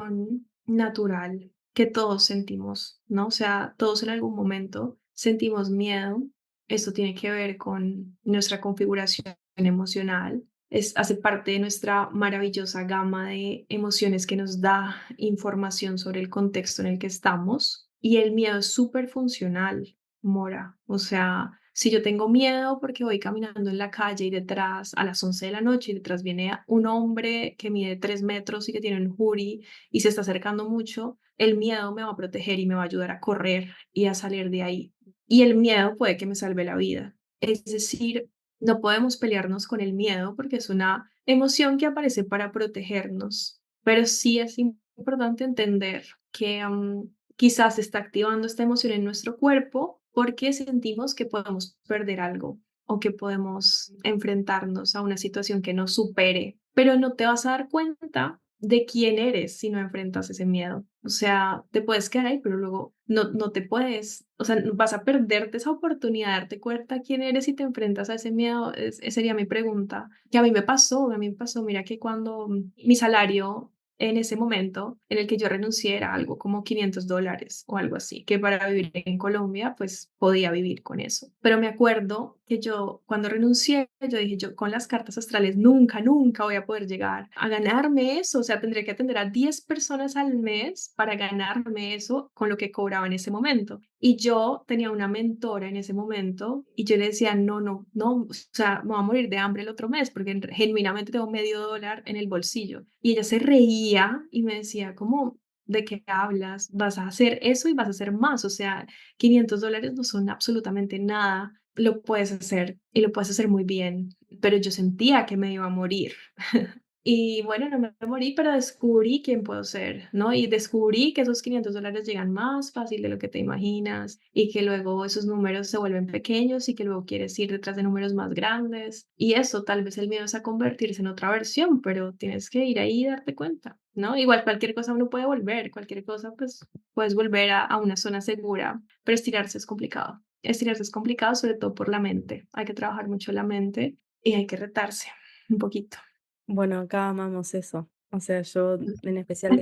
natural que todos sentimos, ¿no? O sea, todos en algún momento sentimos miedo. Esto tiene que ver con nuestra configuración emocional. Hace parte de nuestra maravillosa gama de emociones que nos da información sobre el contexto en el que estamos. Y el miedo es súper funcional, Mora. O sea, si yo tengo miedo porque voy caminando en la calle y detrás a las 11 de la noche y detrás viene un hombre que mide 3 metros y que tiene un hoodie y se está acercando mucho, el miedo me va a proteger y me va a ayudar a correr y a salir de ahí. Y el miedo puede que me salve la vida. Es decir, no podemos pelearnos con el miedo porque es una emoción que aparece para protegernos, pero sí es importante entender que quizás se está activando esta emoción en nuestro cuerpo porque sentimos que podemos perder algo o que podemos enfrentarnos a una situación que nos supere, pero no te vas a dar cuenta de quién eres si no enfrentas ese miedo. O sea, te puedes quedar ahí, pero luego no te puedes, o sea, vas a perderte esa oportunidad de darte cuenta quién eres si te enfrentas a ese miedo. Esa sería mi pregunta. Que a mí me pasó, mira que cuando mi salario en ese momento en el que yo renuncié era algo como $500 o algo así, que para vivir en Colombia pues podía vivir con eso. Pero me acuerdo que yo cuando renuncié, yo dije, yo con las cartas astrales nunca voy a poder llegar a ganarme eso, o sea, tendría que atender a 10 personas al mes para ganarme eso con lo que cobraba en ese momento. Y yo tenía una mentora en ese momento y yo le decía, no, o sea, me voy a morir de hambre el otro mes porque genuinamente tengo $0.50 en el bolsillo. Y ella se reía y me decía, como, de qué hablas, vas a hacer eso y vas a hacer más, o sea, $500 no son absolutamente nada, lo puedes hacer y lo puedes hacer muy bien, pero yo sentía que me iba a morir. Y bueno, no me morí, pero descubrí quién puedo ser, ¿no? Y descubrí que esos $500 llegan más fácil de lo que te imaginas y que luego esos números se vuelven pequeños y que luego quieres ir detrás de números más grandes. Y eso, tal vez el miedo es a convertirse en otra versión, pero tienes que ir ahí y darte cuenta, ¿no? Igual cualquier cosa uno puede volver, cualquier cosa, pues puedes volver a una zona segura, pero estirarse es complicado. Estirarse es complicado, sobre todo por la mente. Hay que trabajar mucho la mente y hay que retarse un poquito. Bueno, acá amamos eso. O sea, yo en especial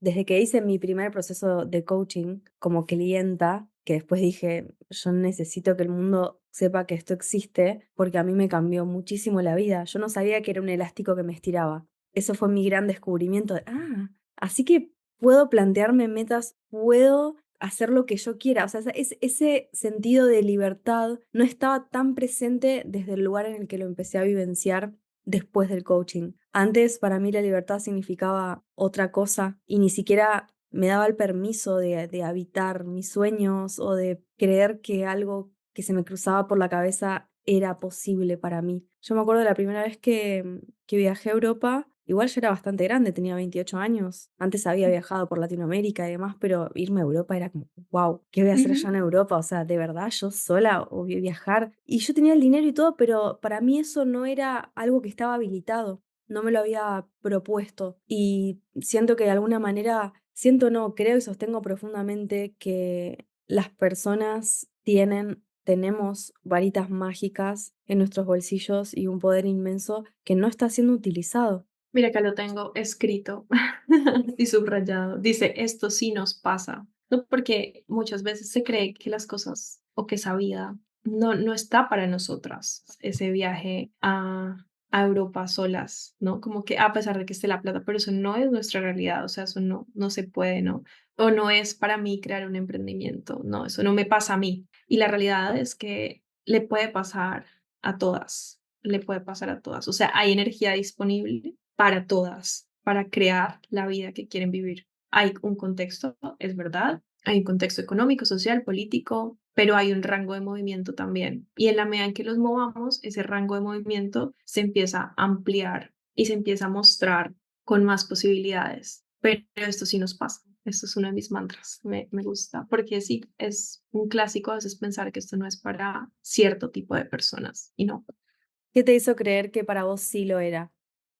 desde que hice mi primer proceso de coaching como clienta, que después dije, yo necesito que el mundo sepa que esto existe, porque a mí me cambió muchísimo la vida. Yo no sabía que era un elástico que me estiraba. Eso fue mi gran descubrimiento de, así que puedo plantearme metas, puedo hacer lo que yo quiera. O sea, ese sentido de libertad no estaba tan presente desde el lugar en el que lo empecé a vivenciar después del coaching. Antes para mí la libertad significaba otra cosa y ni siquiera me daba el permiso de habitar mis sueños o de creer que algo que se me cruzaba por la cabeza era posible para mí. Yo me acuerdo de la primera vez que viajé a Europa, igual yo era bastante grande, tenía 28 años. Antes había viajado por Latinoamérica y demás, pero irme a Europa era como, wow, ¿qué voy a hacer allá Ujú. en Europa? O sea, de verdad, yo sola o viajar. Y yo tenía el dinero y todo, pero para mí eso no era algo que estaba habilitado. No me lo había propuesto. Y siento que de alguna manera, siento no, creo y sostengo profundamente que las personas tenemos varitas mágicas en nuestros bolsillos y un poder inmenso que no está siendo utilizado. Mira, acá lo tengo escrito y subrayado. Dice, esto sí nos pasa, ¿no? Porque muchas veces se cree que las cosas o que esa vida no está para nosotras, ese viaje a Europa solas, ¿no? Como que a pesar de que esté la plata, pero eso no es nuestra realidad, o sea, eso no se puede, ¿no? O no es para mí crear un emprendimiento, no, eso no me pasa a mí. Y la realidad es que le puede pasar a todas, le puede pasar a todas. O sea, hay energía disponible para todas, para crear la vida que quieren vivir. Hay un contexto, es verdad, hay un contexto económico, social, político, pero hay un rango de movimiento también. Y en la medida en que los movamos, ese rango de movimiento se empieza a ampliar y se empieza a mostrar con más posibilidades. Pero esto sí nos pasa. Esto es uno de mis mantras. Me gusta porque sí, es un clásico a veces pensar que esto no es para cierto tipo de personas y no. ¿Qué te hizo creer que para vos sí lo era?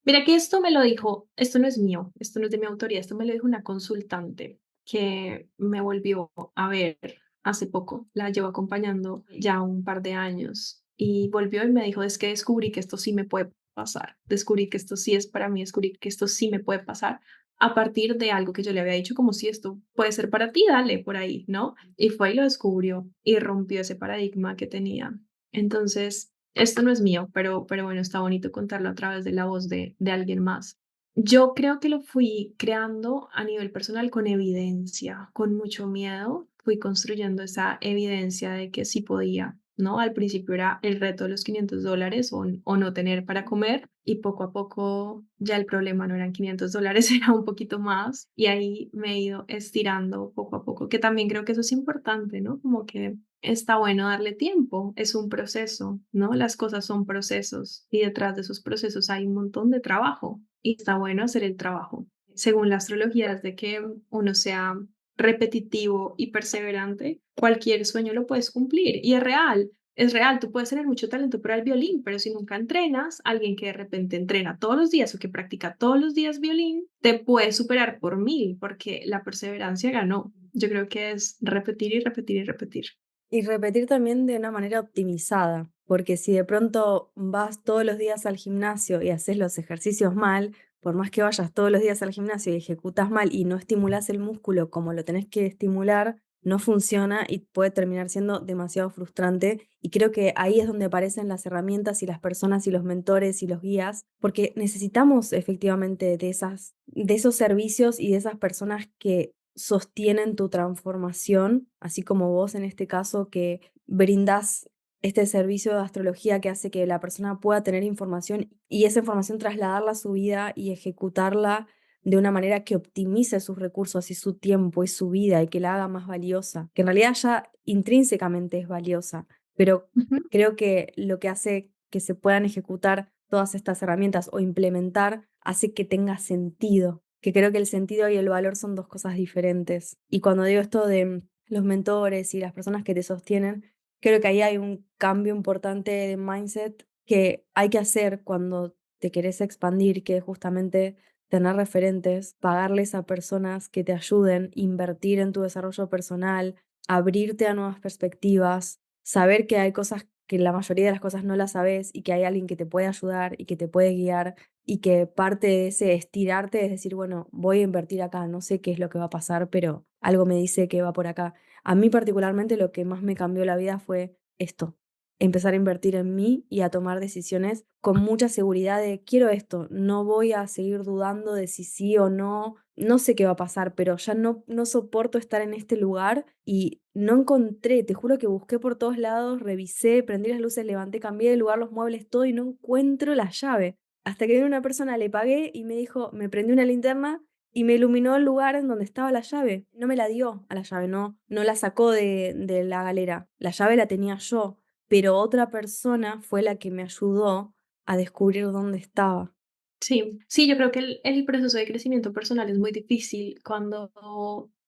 Mira que esto me lo dijo, esto no es mío, esto no es de mi autoría, esto me lo dijo una consultante que me volvió a ver hace poco, la llevo acompañando ya un par de años y volvió y me dijo, es que descubrí que esto sí me puede pasar, descubrí que esto sí es para mí, descubrí que esto sí me puede pasar a partir de algo que yo le había dicho como si esto puede ser para ti, dale por ahí, ¿no? Y fue y lo descubrió y rompió ese paradigma que tenía. Entonces, esto no es mío, pero bueno, está bonito contarlo a través de la voz de alguien más. Yo creo que lo fui creando a nivel personal con evidencia, con mucho miedo. Fui construyendo esa evidencia de que sí podía, ¿no? Al principio era el reto de los $500 o no tener para comer y poco a poco ya el problema no eran $500, era un poquito más y ahí me he ido estirando poco a poco, que también creo que eso es importante, ¿no? Como que está bueno darle tiempo, es un proceso, ¿no? Las cosas son procesos y detrás de esos procesos hay un montón de trabajo y está bueno hacer el trabajo. Según la astrología, es de que uno sea repetitivo y perseverante, cualquier sueño lo puedes cumplir y es real. Es real, tú puedes tener mucho talento para el violín, pero si nunca entrenas, alguien que de repente entrena todos los días o que practica todos los días violín, te puede superar por 1000 porque la perseverancia ganó. Yo creo que es repetir y repetir y repetir. Y repetir también de una manera optimizada, porque si de pronto vas todos los días al gimnasio y haces los ejercicios mal, por más que vayas todos los días al gimnasio y ejecutas mal y no estimulas el músculo como lo tenés que estimular, no funciona y puede terminar siendo demasiado frustrante. Y creo que ahí es donde aparecen las herramientas y las personas y los mentores y los guías, porque necesitamos efectivamente de esos servicios y de esas personas que sostienen tu transformación, así como vos en este caso que brindás este servicio de astrología que hace que la persona pueda tener información y esa información trasladarla a su vida y ejecutarla de una manera que optimice sus recursos y su tiempo y su vida y que la haga más valiosa, que en realidad ya intrínsecamente es valiosa, pero Ujú. creo que lo que hace que se puedan ejecutar todas estas herramientas o implementar hace que tenga sentido, que creo que el sentido y el valor son dos cosas diferentes. Y cuando digo esto de los mentores y las personas que te sostienen, creo que ahí hay un cambio importante de mindset que hay que hacer cuando te querés expandir, que es justamente tener referentes, pagarles a personas que te ayuden, invertir en tu desarrollo personal, abrirte a nuevas perspectivas, saber que hay cosas que la mayoría de las cosas no las sabes y que hay alguien que te puede ayudar y que te puede guiar y que parte de ese estirarte es decir, bueno, voy a invertir acá, no sé qué es lo que va a pasar, pero algo me dice que va por acá. A mí particularmente lo que más me cambió la vida fue esto, empezar a invertir en mí y a tomar decisiones con mucha seguridad de quiero esto, no voy a seguir dudando de si sí o no, no sé qué va a pasar, pero ya no soporto estar en este lugar y no encontré, te juro que busqué por todos lados, revisé, prendí las luces, levanté, cambié de lugar los muebles, todo y no encuentro la llave. Hasta que vino una persona, le pagué y me dijo, me prendió una linterna y me iluminó el lugar en donde estaba la llave. No me la dio a la llave, no la sacó de la galera. La llave la tenía yo, pero otra persona fue la que me ayudó a descubrir dónde estaba. Sí, sí, yo creo que el proceso de crecimiento personal es muy difícil cuando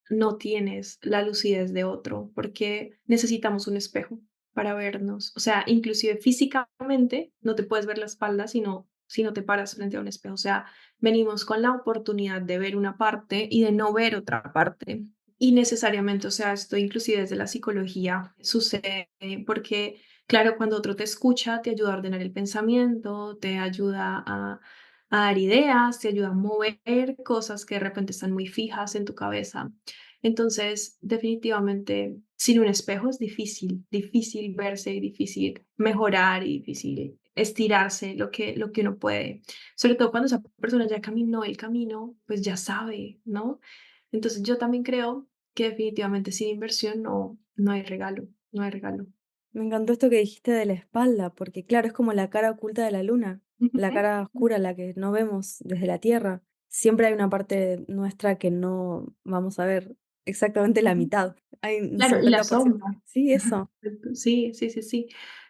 no tienes la lucidez de otro, porque necesitamos un espejo para vernos. O sea, inclusive físicamente no te puedes ver la espalda si no te paras frente a un espejo. O sea, venimos con la oportunidad de ver una parte y de no ver otra parte. Y necesariamente, o sea, esto inclusive desde la psicología sucede porque, claro, cuando otro te escucha, te ayuda a ordenar el pensamiento, te ayuda a dar ideas, te ayuda a mover cosas que de repente están muy fijas en tu cabeza. Entonces, definitivamente, sin un espejo es difícil, difícil verse, difícil mejorar y difícil estirarse lo que uno puede. Sobre todo cuando esa persona ya caminó el camino, pues ya sabe, ¿no? Entonces, yo también creo que definitivamente sin inversión no hay regalo, no hay regalo. Me encantó esto que dijiste de la espalda, porque claro, es como la cara oculta de la luna, la Ujú. cara oscura, la que no vemos desde la Tierra. Siempre hay una parte nuestra que no vamos a ver exactamente la Ujú. mitad. Hay un Claro, y la 50%. sombra. Sí, eso. Sí, sí, sí, sí.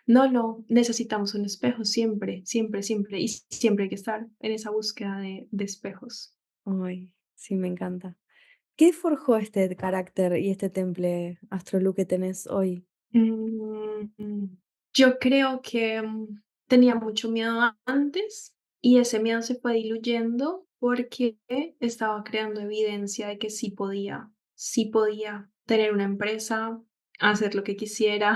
No, necesitamos un espejo siempre, siempre, siempre, y siempre hay que estar en esa búsqueda de espejos. Ay, sí, me encanta. ¿Qué forjó este carácter y este temple Astrolú que tenés hoy? Yo creo que tenía mucho miedo antes y ese miedo se fue diluyendo porque estaba creando evidencia de que sí podía tener una empresa, hacer lo que quisiera,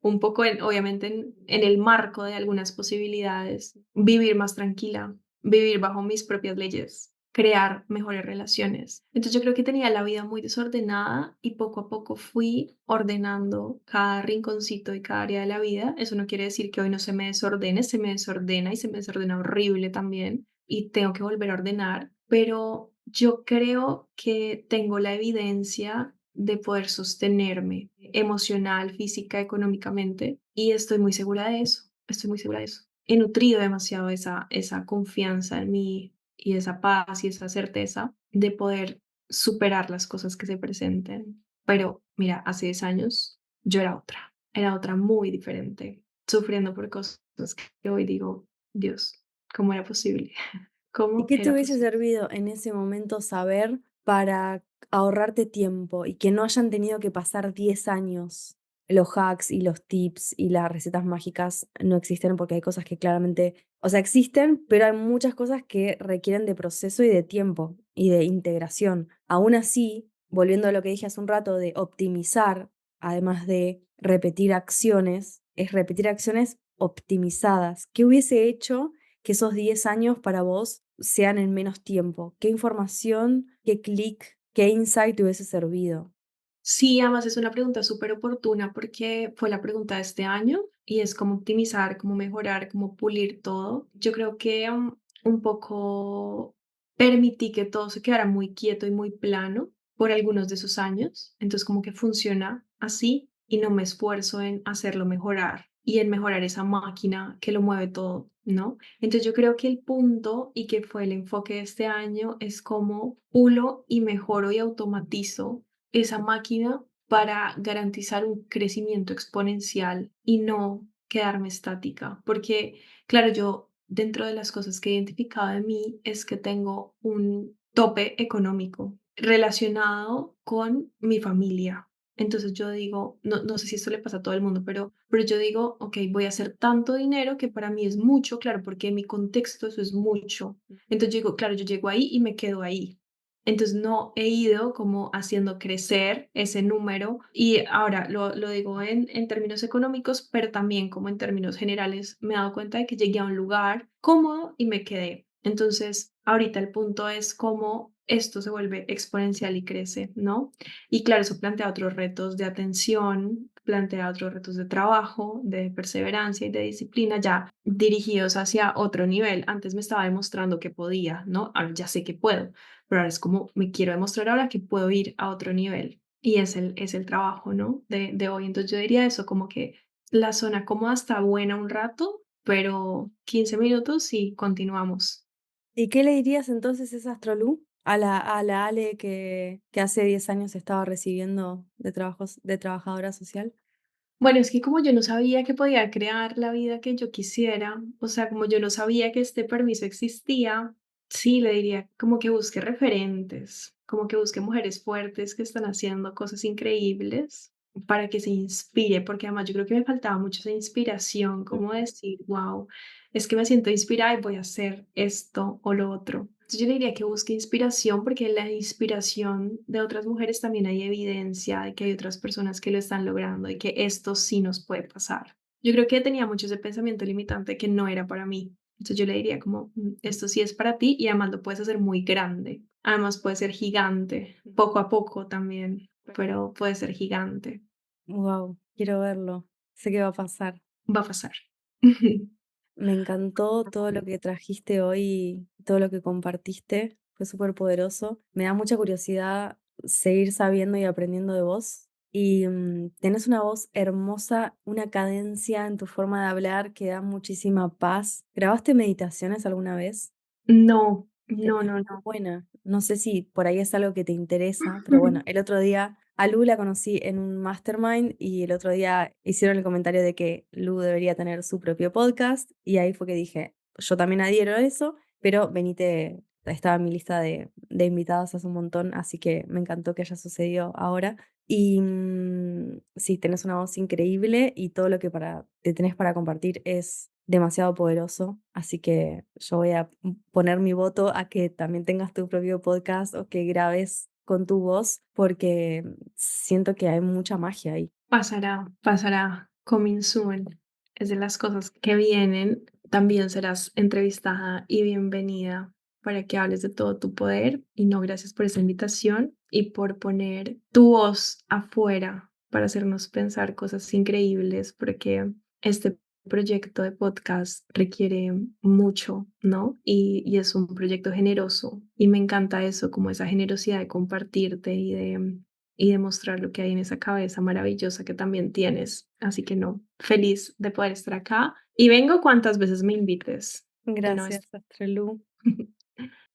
un poco obviamente en el marco de algunas posibilidades, vivir más tranquila, vivir bajo mis propias leyes, crear mejores relaciones. Entonces yo creo que tenía la vida muy desordenada y poco a poco fui ordenando cada rinconcito y cada área de la vida. Eso no quiere decir que hoy no se me desordene, se me desordena y se me desordena horrible también y tengo que volver a ordenar, pero yo creo que tengo la evidencia de poder sostenerme emocional, física, económicamente y estoy muy segura de eso, estoy muy segura de eso. He nutrido demasiado esa confianza en mí y esa paz y esa certeza de poder superar las cosas que se presenten. Pero mira, hace 10 años yo era otra muy diferente, sufriendo por cosas que hoy digo, Dios, ¿cómo era posible? ¿Y ¿Cómo qué te era hubiese posible? servido en ese momento saber para ahorrarte tiempo y que no hayan tenido que pasar 10 años? Los hacks y los tips y las recetas mágicas no existen porque hay cosas que claramente, o sea, existen, pero hay muchas cosas que requieren de proceso y de tiempo y de integración. Aún así, volviendo a lo que dije hace un rato de optimizar, además de repetir acciones, es repetir acciones optimizadas. ¿Qué hubiese hecho que esos 10 años para vos sean en menos tiempo? ¿Qué información, qué clic, qué insight te hubiese servido? Sí, además es una pregunta súper oportuna porque fue la pregunta de este año y es cómo optimizar, cómo mejorar, cómo pulir todo. Yo creo que un poco permití que todo se quedara muy quieto y muy plano por algunos de esos años. Entonces como que funciona así y no me esfuerzo en hacerlo mejorar. y en mejorar esa máquina que lo mueve todo, ¿no? Entonces yo creo que el punto y que fue el enfoque de este año es cómo pulo y mejoro y automatizo esa máquina para garantizar un crecimiento exponencial y no quedarme estática. Porque, claro, yo dentro de las cosas que he identificado de mí es que tengo un tope económico relacionado con mi familia. Entonces yo digo, no sé si esto le pasa a todo el mundo, pero yo digo, ok, voy a hacer tanto dinero que para mí es mucho, claro, porque en mi contexto eso es mucho. Entonces yo digo, claro, yo llego ahí y me quedo ahí. Entonces no he ido como haciendo crecer ese número y ahora lo digo en términos económicos, pero también como en términos generales me he dado cuenta de que llegué a un lugar cómodo y me quedé. Entonces ahorita el punto es cómo esto se vuelve exponencial y crece, ¿no? Y claro, eso plantea otros retos de atención, plantea otros retos de trabajo, de perseverancia y de disciplina ya dirigidos hacia otro nivel. Antes me estaba demostrando que podía, ¿no? Ahora ya sé que puedo, pero ahora es como me quiero demostrar ahora que puedo ir a otro nivel. Y es el trabajo, ¿no? De hoy. Entonces yo diría eso, como que la zona cómoda está buena un rato, pero 15 minutos y continuamos. ¿Y qué le dirías entonces a esa Astrolú? A la Ale que hace 10 años estaba recibiendo de trabajadora social. Bueno, es que como yo no sabía que podía crear la vida que yo quisiera, o sea, como yo no sabía que este permiso existía, sí, le diría como que busque referentes, como que busque mujeres fuertes que están haciendo cosas increíbles para que se inspire, porque además yo creo que me faltaba mucho esa inspiración, como decir, wow, es que me siento inspirada y voy a hacer esto o lo otro. Entonces yo le diría que busque inspiración porque en la inspiración de otras mujeres también hay evidencia de que hay otras personas que lo están logrando y que esto sí nos puede pasar. Yo creo que tenía mucho ese pensamiento limitante que no era para mí. Entonces yo le diría como, esto sí es para ti y además lo puedes hacer muy grande. Además puede ser gigante, poco a poco también, pero puede ser gigante. Wow, quiero verlo. Sé que va a pasar. Va a pasar. Me encantó todo lo que trajiste hoy, todo lo que compartiste. Fue súper poderoso. Me da mucha curiosidad seguir sabiendo y aprendiendo de vos. Y tenés una voz hermosa, una cadencia en tu forma de hablar que da muchísima paz. ¿Grabaste meditaciones alguna vez? No, no, Es no, muy no. buena. No sé si por ahí es algo que te interesa, pero bueno, el otro día a Lu la conocí en un mastermind y el otro día hicieron el comentario de que Lu debería tener su propio podcast y ahí fue que dije, yo también adhiero a eso, pero venite, estaba en mi lista de invitados hace un montón, así que me encantó que haya sucedido ahora. Y sí, tenés una voz increíble y todo lo que te tenés para compartir es demasiado poderoso, así que yo voy a poner mi voto a que también tengas tu propio podcast o que grabes con tu voz, porque siento que hay mucha magia ahí. Pasará, pasará. Coming soon. Es de las cosas que vienen. También serás entrevistada y bienvenida para que hables de todo tu poder. Y no, gracias por esa invitación y por poner tu voz afuera para hacernos pensar cosas increíbles, porque este proyecto de podcast requiere mucho, ¿no? Y es un proyecto generoso. Y me encanta eso, como esa generosidad de compartirte y demostrar lo que hay en esa cabeza maravillosa que también tienes. Así que no, feliz de poder estar acá y vengo cuantas veces me invites. No es Gracias, Astrelu.